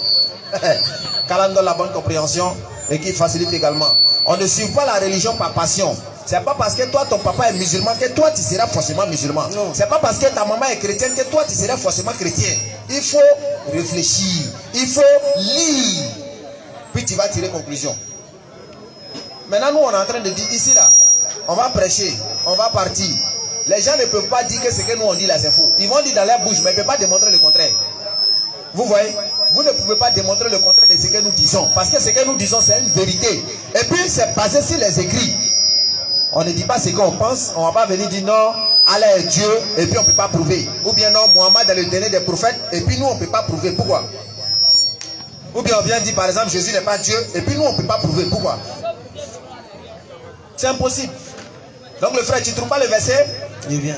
Speaker 1: Qu'Allah donne la bonne compréhension et qui facilite également. On ne suit pas la religion par passion. C'est pas parce que toi ton papa est musulman que toi tu seras forcément musulman. C'est pas parce que ta maman est chrétienne que toi tu seras forcément chrétien. Il faut réfléchir, il faut lire, puis tu vas tirer conclusion. Maintenant nous on est en train de dire ici là, on va prêcher, on va partir. Les gens ne peuvent pas dire que ce que nous on dit là c'est faux. Ils vont dire dans leur bouche mais ils ne peuvent pas démontrer le contraire. Vous voyez, vous ne pouvez pas démontrer le contraire de ce que nous disons. Parce que ce que nous disons c'est une vérité. Et puis c'est basé sur les écrits. On ne dit pas ce qu'on pense, on ne va pas venir dire non, Allah est Dieu et puis on ne peut pas prouver. Ou bien non, Mohammed est le dernier des prophètes et puis nous on ne peut pas prouver. Pourquoi? Ou bien on vient dire par exemple Jésus n'est pas Dieu et puis nous on ne peut pas prouver. Pourquoi? C'est impossible. Donc le frère, tu ne trouves pas le verset? Il vient.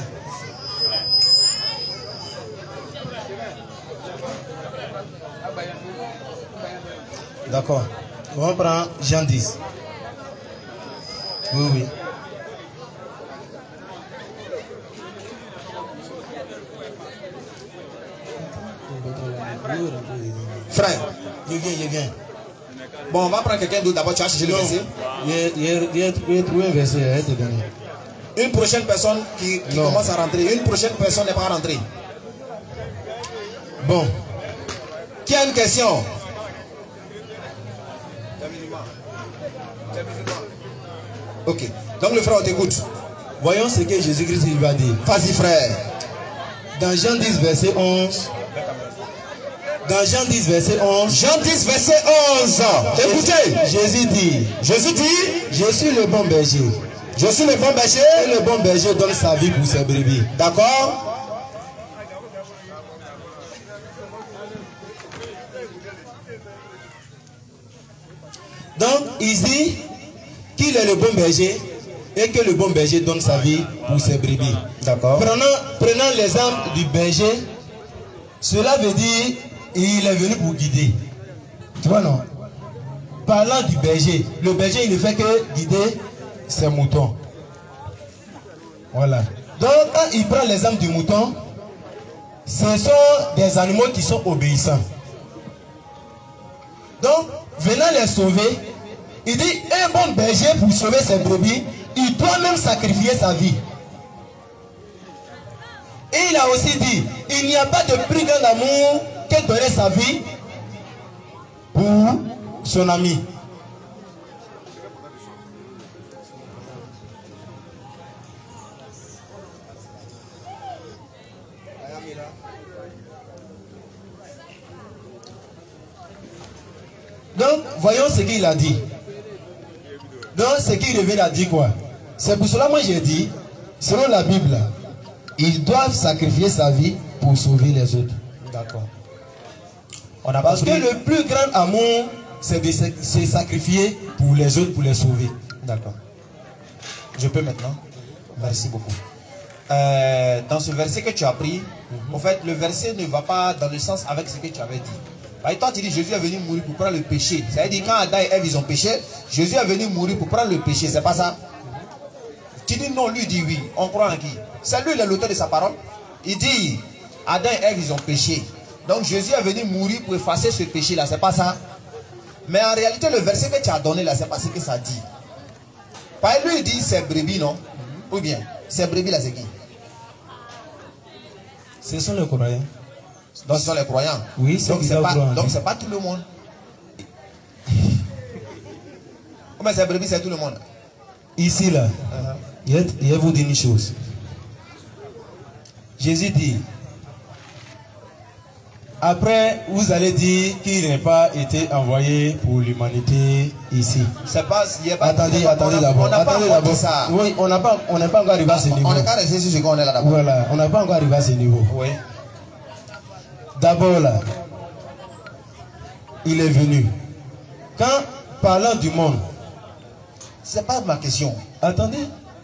Speaker 5: D'accord. On prend Jean 10. Oui, oui.
Speaker 1: Frère,
Speaker 5: il vient.
Speaker 1: Bon, on va prendre quelqu'un d'autre d'abord. Tu as cherché le verset?
Speaker 5: Il a trouvé un verset, il a te donné.
Speaker 1: Une prochaine personne qui commence à rentrer. Une prochaine personne n'est pas rentrée.
Speaker 5: Bon.
Speaker 1: Qui a une question? Ok. Donc le frère, on t'écoute.
Speaker 5: Voyons ce que Jésus-Christ va dire.
Speaker 1: Vas-y frère.
Speaker 5: Dans Jean 10, verset 11. Dans Jean 10, verset 11.
Speaker 1: Jean 10, verset 11. Écoutez.
Speaker 5: Jésus dit.
Speaker 1: Je suis le bon berger. Je suis le bon berger.
Speaker 5: Et le bon berger donne sa vie pour ses brebis.
Speaker 1: D'accord.
Speaker 5: Donc, il dit qu'il est le bon berger et que le bon berger donne sa vie pour ses brebis.
Speaker 1: D'accord.
Speaker 5: Prenant l'exemple du berger, cela veut dire il est venu pour guider. Tu vois, non? Parlant du berger, le berger il ne fait que guider ses moutons. Voilà. Donc, quand il prend l'exemple du mouton, ce sont des animaux qui sont obéissants. Donc, venant les sauver, il dit un bon berger pour sauver ses brebis, il doit même sacrifier sa vie. Et il a aussi dit, il n'y a pas de plus grand amour que donner sa vie pour son ami. Donc, voyons ce qu'il a dit. Donc, ce qu'il revient à dire quoi? C'est pour cela moi j'ai dit, selon la Bible, ils doivent sacrifier sa vie pour sauver les autres.
Speaker 1: D'accord.
Speaker 5: Parce que le plus grand amour, c'est de se sacrifier pour les autres, pour les sauver.
Speaker 1: D'accord. Je peux maintenant? Merci beaucoup. Dans ce verset que tu as pris, en fait, le verset ne va pas dans le sens avec ce que tu avais dit. Par exemple, tu dis Jésus est venu mourir pour prendre le péché. C'est-à-dire quand Adam et Ève ils ont péché, Jésus est venu mourir pour prendre le péché. C'est pas ça? Tu dis non, lui dit oui. On croit en qui? C'est lui l'auteur de sa parole. Il dit Adam et Ève ils ont péché. Donc Jésus est venu mourir pour effacer ce péché-là. C'est pas ça? Mais en réalité, le verset que tu as donné là, c'est pas ce que ça dit. Par lui, il dit c'est brebis, non? Ou bien, c'est brebis là, c'est qui?
Speaker 5: Ce sont les croyants.
Speaker 1: Donc ce sont les croyants.
Speaker 5: Oui,
Speaker 1: donc c'est pas tout le monde. Mais c'est brebis, c'est tout le monde.
Speaker 5: Ici là, je vais vous dire une chose. Jésus dit, après vous allez dire qu'il n'a pas été envoyé pour l'humanité ici.
Speaker 1: C'est pas.
Speaker 5: Attendez d'abord. Oui, on n'est pas encore arrivé à ce niveau.
Speaker 1: On n'est pas resté sur ce qu'on est là d'abord.
Speaker 5: Voilà, on n'a pas encore arrivé à ce niveau.
Speaker 1: Oui.
Speaker 5: D'abord là, il est venu. Quand parlant du monde,
Speaker 1: c'est pas ma question.
Speaker 5: Attendez,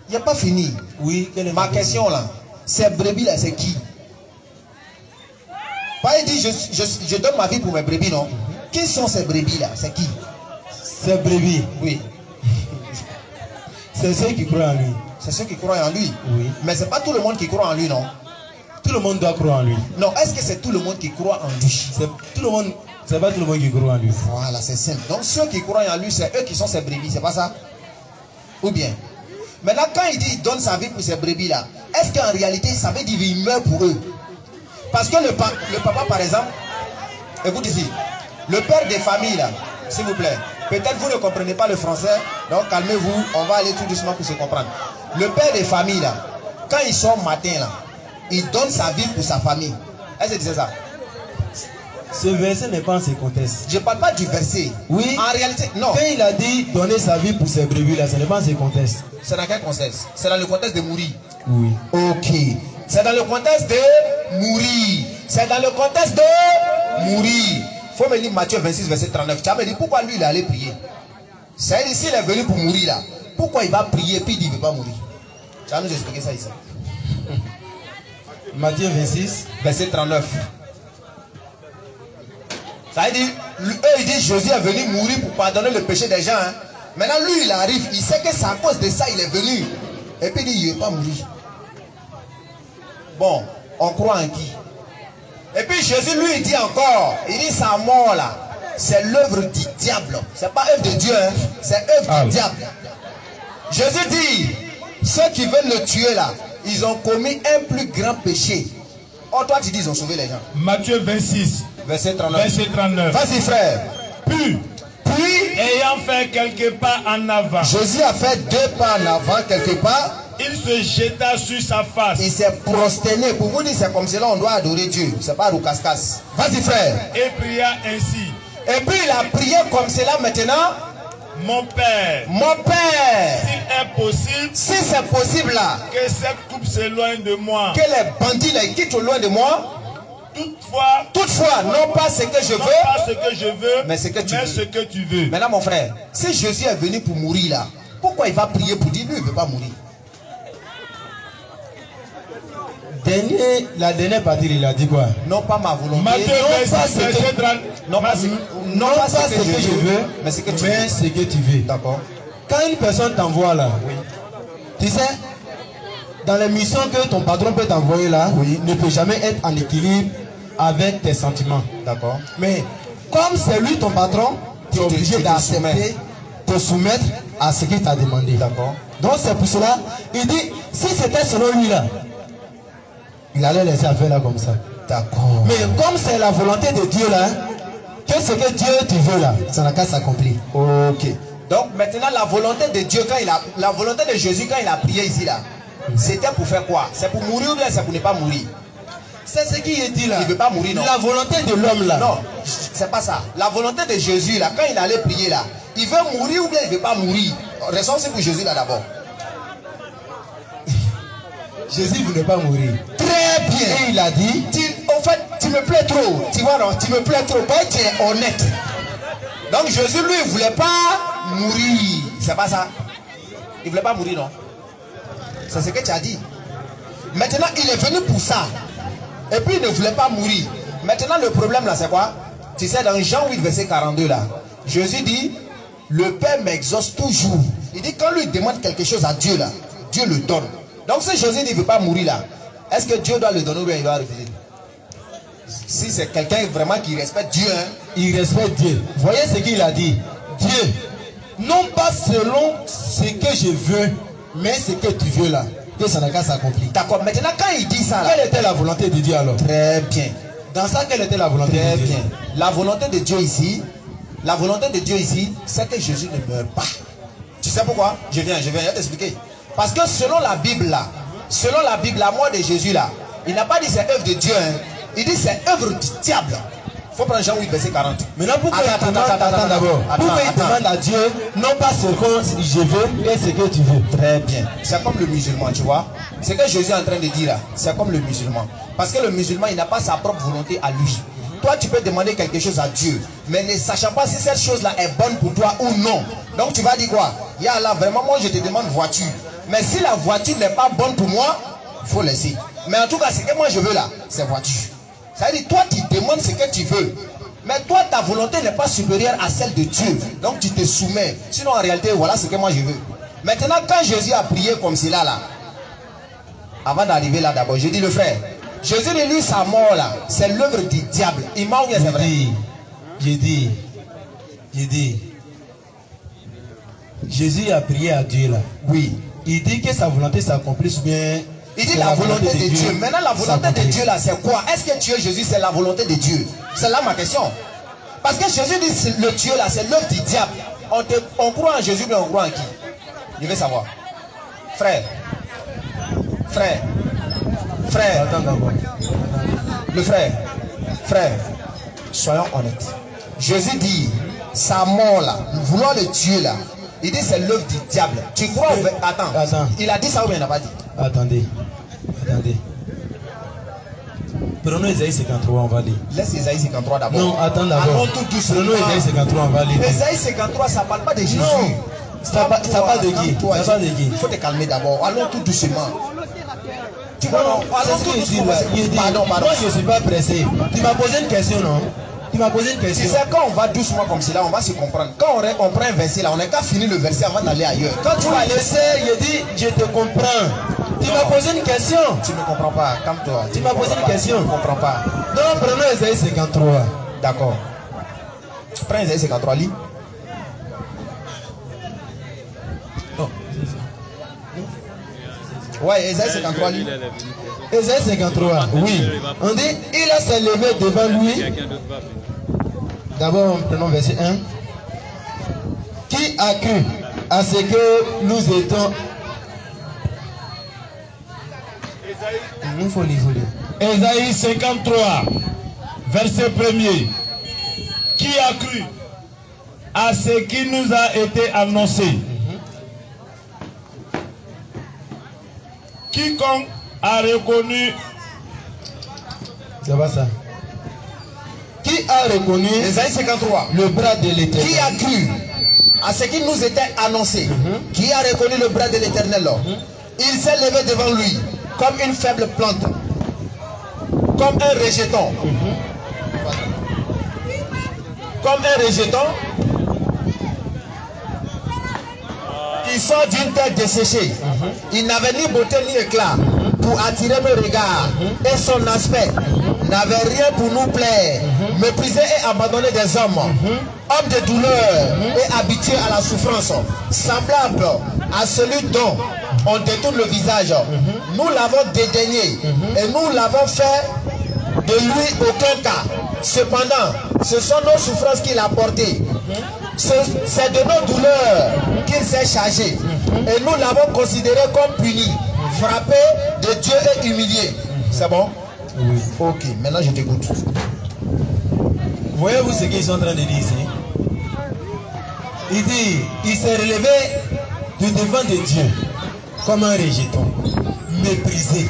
Speaker 1: il n'y a pas fini.
Speaker 5: Oui, quelle est
Speaker 1: ma question là? Ces brebis là, c'est qui? Pas il dit je donne ma vie pour mes brebis, non? Qui sont ces brebis là? C'est qui?
Speaker 5: Ses brebis.
Speaker 1: Oui.
Speaker 5: C'est ceux qui croient en lui.
Speaker 1: C'est ceux qui croient en lui.
Speaker 5: Oui.
Speaker 1: Mais c'est pas tout le monde qui croit en lui, non?
Speaker 5: Tout le monde doit croire en lui.
Speaker 1: Non, est-ce que c'est tout le monde qui croit en lui?
Speaker 5: C'est tout le monde. C'est pas tout le monde qui croit en lui.
Speaker 1: Voilà, c'est simple. Donc ceux qui croient en lui, c'est eux qui sont ses brebis, c'est pas ça? Ou bien? Maintenant, quand il dit qu'il donne sa vie pour ces brebis là, est-ce qu'en réalité, ça veut dire qu'il meurt pour eux? Parce que le papa, par exemple, écoute ici, le père des familles là, s'il vous plaît, peut-être vous ne comprenez pas le français, donc calmez-vous, on va aller tout doucement pour se comprendre. Le père des familles là, quand il sort matin là, il donne sa vie pour sa famille. Est-ce que c'est ça?
Speaker 5: Ce verset n'est pas en ce contexte.
Speaker 1: Je ne parle pas du verset.
Speaker 5: Oui.
Speaker 1: En réalité, non.
Speaker 5: Quand il a dit donner sa vie pour ses brebis là, ce n'est pas en ce contexte.
Speaker 1: C'est dans quel contexte? C'est dans le contexte de mourir.
Speaker 5: Oui.
Speaker 1: Ok. C'est dans le contexte de mourir. C'est dans le contexte de mourir. Il faut me lire Matthieu 26, verset 39. Tu vas me dire pourquoi lui il est allé prier. C'est ici, il est venu pour mourir là. Pourquoi il va prier puis il dit qu'il ne veut pas mourir? Tu vas nous expliquer ça ici.
Speaker 5: Matthieu 26,
Speaker 1: verset 39. Ça veut dire, eux ils disent Jésus est venu mourir pour pardonner le péché des gens. Hein. Maintenant lui il arrive, il sait que c'est à cause de ça il est venu. Et puis il dit il ne veut pas mourir. Bon, on croit en qui? Et puis Jésus lui il dit encore, il dit sa mort là, c'est l'œuvre du diable. C'est pas œuvre de Dieu, hein. C'est œuvre du diable. Jésus dit, ceux qui veulent le tuer là, ils ont commis un plus grand péché. Oh toi tu dis ils ont sauvé les gens.
Speaker 6: Matthieu 26.
Speaker 1: Verset 39.
Speaker 6: Verset 39.
Speaker 1: Vas-y frère.
Speaker 6: Puis, ayant fait quelques pas en avant,
Speaker 1: Jésus a fait 2 pas en avant quelque part.
Speaker 6: Il se jeta sur sa face.
Speaker 1: Il s'est prosterné. Pour vous dire c'est comme cela on doit adorer Dieu. C'est pas Roucascas. Vas-y frère.
Speaker 6: Et pria ainsi.
Speaker 1: Et puis il a prié comme cela maintenant.
Speaker 6: Mon Père.
Speaker 1: Mon Père.
Speaker 6: S'il est possible.
Speaker 1: Si c'est possible là.
Speaker 6: Que cette coupe s'éloigne de moi.
Speaker 1: Que les bandits là quittent au loin de moi. Toutefois, non pas ce que je veux,
Speaker 6: pas ce que je veux,
Speaker 1: mais ce que tu veux.
Speaker 6: veux.
Speaker 1: Maintenant, mon frère, si Jésus est venu pour mourir là, pourquoi il va prier pour dire lui, il ne veut pas mourir?
Speaker 5: La dernière partie, il a dit quoi?
Speaker 1: Non pas ma volonté,
Speaker 5: non pas ce que je veux, mais ce que tu veux.
Speaker 1: D'accord.
Speaker 5: Quand une personne t'envoie là, oui. Tu sais, dans les missions que ton patron peut t'envoyer là, oui, ne peut jamais être en équilibre avec tes sentiments.
Speaker 1: D'accord.
Speaker 5: Mais comme c'est lui ton patron, tu es obligé d'accepter, te soumettre à ce qu'il t'a demandé.
Speaker 1: D'accord.
Speaker 5: Donc c'est pour cela, il dit, si c'était selon lui là, il allait laisser affaire là comme ça.
Speaker 1: D'accord.
Speaker 5: Mais comme c'est la volonté de Dieu là, que ce que Dieu te veut là, ça n'a qu'à s'accomplir.
Speaker 1: Ok. Donc maintenant la volonté de Dieu la volonté de Jésus quand il a prié ici là, c'était pour faire quoi? C'est pour mourir ou bien c'est pour ne pas mourir?
Speaker 5: C'est ce qui est dit là.
Speaker 1: Il ne veut pas mourir, non?
Speaker 5: La volonté de l'homme là.
Speaker 1: Non, c'est pas ça. La volonté de Jésus là, quand il allait prier là, il veut mourir ou bien il ne veut pas mourir? Restons c'est pour Jésus là d'abord.
Speaker 5: Jésus ne voulait pas mourir.
Speaker 1: Très bien.
Speaker 5: Et il a dit,
Speaker 1: en fait, tu me plais trop. Tu vois, non, tu me plais trop. Tu es honnête. Donc Jésus lui, il ne voulait pas mourir. C'est pas ça. Il ne voulait pas mourir, non? C'est ce que tu as dit. Maintenant, il est venu pour ça. Et puis, il ne voulait pas mourir. Maintenant, le problème là, c'est quoi? Tu sais, dans Jean 8, verset 42 là, Jésus dit, le Père m'exauce toujours. Il dit, quand lui demande quelque chose à Dieu là, Dieu le donne. Donc, si Jésus ne veut pas mourir là, est-ce que Dieu doit le donner ou bien il doit refuser? Si c'est quelqu'un vraiment qui respecte Dieu, hein?
Speaker 5: Il respecte Dieu. Voyez ce qu'il a dit. Dieu, non pas selon ce que je veux, mais ce que tu veux là, que ça n'a qu'à s'accomplir.
Speaker 1: D'accord, maintenant quand il dit ça là,
Speaker 5: quelle était la volonté de Dieu alors?
Speaker 1: Très bien.
Speaker 5: Dans ça, quelle était la volonté de Dieu?
Speaker 1: Très bien. La volonté de Dieu ici, c'est que Jésus ne meurt pas. Tu sais pourquoi? Je viens t'expliquer. Parce que selon la Bible là, la mort de Jésus là, il n'a pas dit c'est œuvre de Dieu, hein. Il dit c'est œuvre du diable. Il faut prendre Jean 8, verset 40.
Speaker 5: Maintenant, pourquoi il demande à Dieu, non pas ce que je veux, mais ce que tu veux?
Speaker 1: Très bien. C'est comme le musulman, tu vois. Ce que Jésus est en train de dire là, c'est comme le musulman. Parce que le musulman, il n'a pas sa propre volonté à lui. Toi, tu peux demander quelque chose à Dieu, mais ne sachant pas si cette chose-là est bonne pour toi ou non. Donc, tu vas dire quoi? Ya Allah, vraiment, moi, je te demande voiture. Mais si la voiture n'est pas bonne pour moi, il faut laisser. Mais en tout cas, ce que moi, je veux là, c'est voiture. Ça veut dire, toi, tu demandes ce que tu veux. Mais toi, ta volonté n'est pas supérieure à celle de Dieu. Donc tu te soumets. Sinon, en réalité, voilà ce que moi je veux. Maintenant, quand Jésus a prié comme cela, là, avant d'arriver là d'abord, je dis le frère, Jésus, lui, sa mort là, c'est l'œuvre du diable. Il m'a oublié, c'est vrai.
Speaker 5: J'ai dit, Jésus a prié à Dieu là.
Speaker 1: Oui.
Speaker 5: Il dit que sa volonté s'accomplisse bien.
Speaker 1: Il dit la volonté de Dieu. Maintenant, la volonté de Dieu là, c'est quoi? Est-ce que tuer Jésus, c'est la volonté de Dieu? C'est là ma question. Parce que Jésus dit le Dieu là, c'est l'œuvre du diable. On croit en Jésus, mais on croit en qui? Je veux savoir. Frère.
Speaker 5: Attends d'abord.
Speaker 1: Le frère, soyons honnêtes. Jésus dit, sa mort là, vouloir le tuer là, il dit c'est l'œuvre du diable. Tu crois au... Attends. Il a dit ça ou il n'a pas dit?
Speaker 5: Attendez. Prenons Isaïe 53, on va lire.
Speaker 1: Laisse Isaïe 53 d'abord.
Speaker 5: Non, attends d'abord.
Speaker 1: Allons tout doucement.
Speaker 5: Prenons Isaïe 53, on va lire.
Speaker 1: Isaïe 53, ça ne parle pas de Jésus.
Speaker 5: Non, ça parle de qui?
Speaker 1: Il faut te calmer d'abord. Allons tout doucement. Tu vois, allons tout doucement. Pardon.
Speaker 5: Moi, je ne suis pas pressé. Tu m'as posé une question, non? Tu sais,
Speaker 1: quand on va doucement comme cela, on va se comprendre. Quand on prend un verset là, on n'est qu'à finir le verset avant d'aller ailleurs.
Speaker 5: Quand tu vas laisser, je dis, je te comprends. Tu m'as posé une question.
Speaker 1: Tu ne comprends pas, calme-toi.
Speaker 5: Tu m'as posé une question.
Speaker 1: Je ne comprends pas.
Speaker 5: Non, prenons Isaïe 53.
Speaker 1: D'accord. Prends Isaïe 53, lis. Ouais, Isaïe 53, lis.
Speaker 5: Isaïe 53, oui. On dit, il s'est levé devant lui. D'abord, prenons verset 1. Qui a cru à ce que nous étions... Il faut lire.
Speaker 6: Isaïe 53, verset 1er. Qui a cru à ce qui nous a été annoncé? Quiconque a reconnu.
Speaker 5: C'est pas ça. Qui a reconnu
Speaker 1: Isaïe 53.
Speaker 5: le bras de l'Éternel?
Speaker 1: Qui a cru à ce qui nous était annoncé? Qui a reconnu le bras de l'Éternel? Il s'est levé devant lui comme une faible plante, comme un rejeton. Comme un rejeton qui sort d'une terre desséchée. Il n'avait ni beauté ni éclat pour attirer nos regards. Et son aspect n'avait rien pour nous plaire. Méprisé et abandonné des hommes. Homme de douleur et habitué à la souffrance. Semblable à celui dont on détourne le visage. Nous l'avons dédaigné et nous l'avons fait de lui aucun cas. Cependant, ce sont nos souffrances qu'il a portées. C'est de nos douleurs qu'il s'est chargé. Et nous l'avons considéré comme puni, frappé de Dieu et humilié. C'est bon?
Speaker 5: Oui.
Speaker 1: Ok, maintenant je t'écoute.
Speaker 5: Voyez-vous ce qu'ils sont en train de dire ici? Il dit, il s'est relevé du devant de Dieu comme un rejeton, méprisé.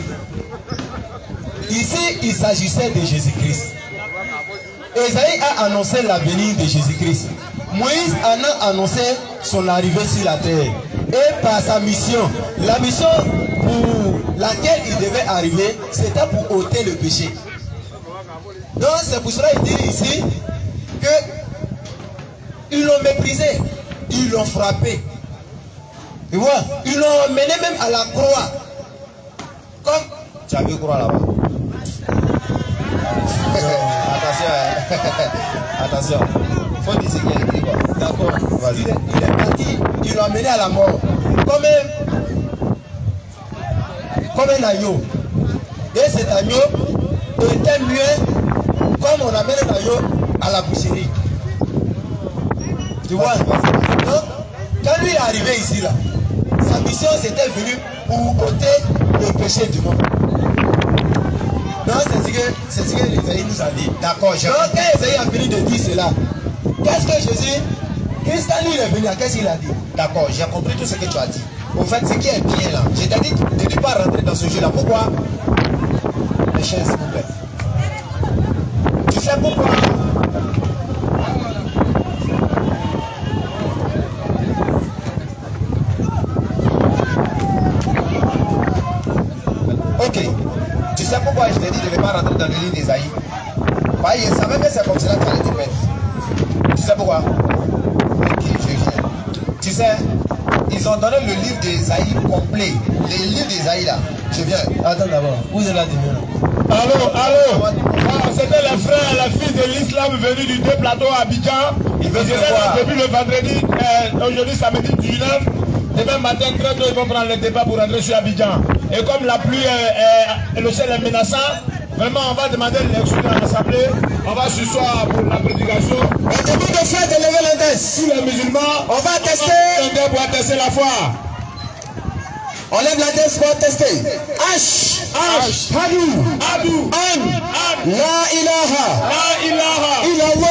Speaker 5: Ici, il s'agissait de Jésus-Christ. Isaïe a annoncé la venue de Jésus-Christ. Moïse en a annoncé son arrivée sur la terre. Et par sa mission, la mission pour laquelle il devait arriver, c'était pour ôter le péché. Donc c'est pour cela qu'il dit ici que ils l'ont méprisé, ils l'ont frappé. Tu vois, ils l'ont emmené même à la croix. Comme
Speaker 1: tu as vu croix là-bas? Attention. Faut dire ce qu'il a écrit quoi.
Speaker 5: D'accord. Vas-y. Il est parti, ils l'ont amené à la mort. Comme un agneau. Et cet agneau était muet comme on amène un agneau à la boucherie. Tu vois? Donc, quand lui est arrivé ici là, sa mission c'était venu pour ôter le péché du monde. Non, c'est ce que l'Ésaïe nous a dit.
Speaker 1: D'accord,
Speaker 5: donc quand Ésaïe a fini de dire cela, qu'est-ce que Jésus, quand lui est venu là, qu'est-ce qu'il a dit?
Speaker 1: D'accord, j'ai compris tout ce que tu as dit. En fait, ce qui est bien là, je t'ai dit de ne pas rentrer dans ce jeu là. Pourquoi? Mes chers, s'il vous plaît. Tu sais pourquoi? Ok. Tu sais pourquoi je t'ai dit de ne pas rentrer dans le livre d'Ésaïe? Bah, il savait que c'est comme cela qu'il allait te mettre. Tu sais pourquoi? Ok, je viens. Tu sais, ils ont donné le livre d'Ésaïe complet. Les livres d'Ésaïe là. Je viens.
Speaker 5: Attends d'abord. Où est la demeure?
Speaker 6: Allô. Ah, c'était les frères et les fils de l'islam venus du deux plateaux à Abidjan. Ils étaient là depuis le vendredi, aujourd'hui samedi 19. Demain matin, très tôt, ils vont prendre le débat pour rentrer sur Abidjan. Et comme la pluie et le ciel est menaçant, vraiment, on va demander l'élection à l'Assemblée. On va s'asseoir pour la prédication.
Speaker 1: On demande aux frères de lever l'index.
Speaker 6: Tous les musulmans,
Speaker 1: on va tester.
Speaker 6: Pour tester la foi.
Speaker 1: On lève l'index pour tester. H. Hadou. An. La ilaha.
Speaker 6: La ilaha.
Speaker 1: Illallah.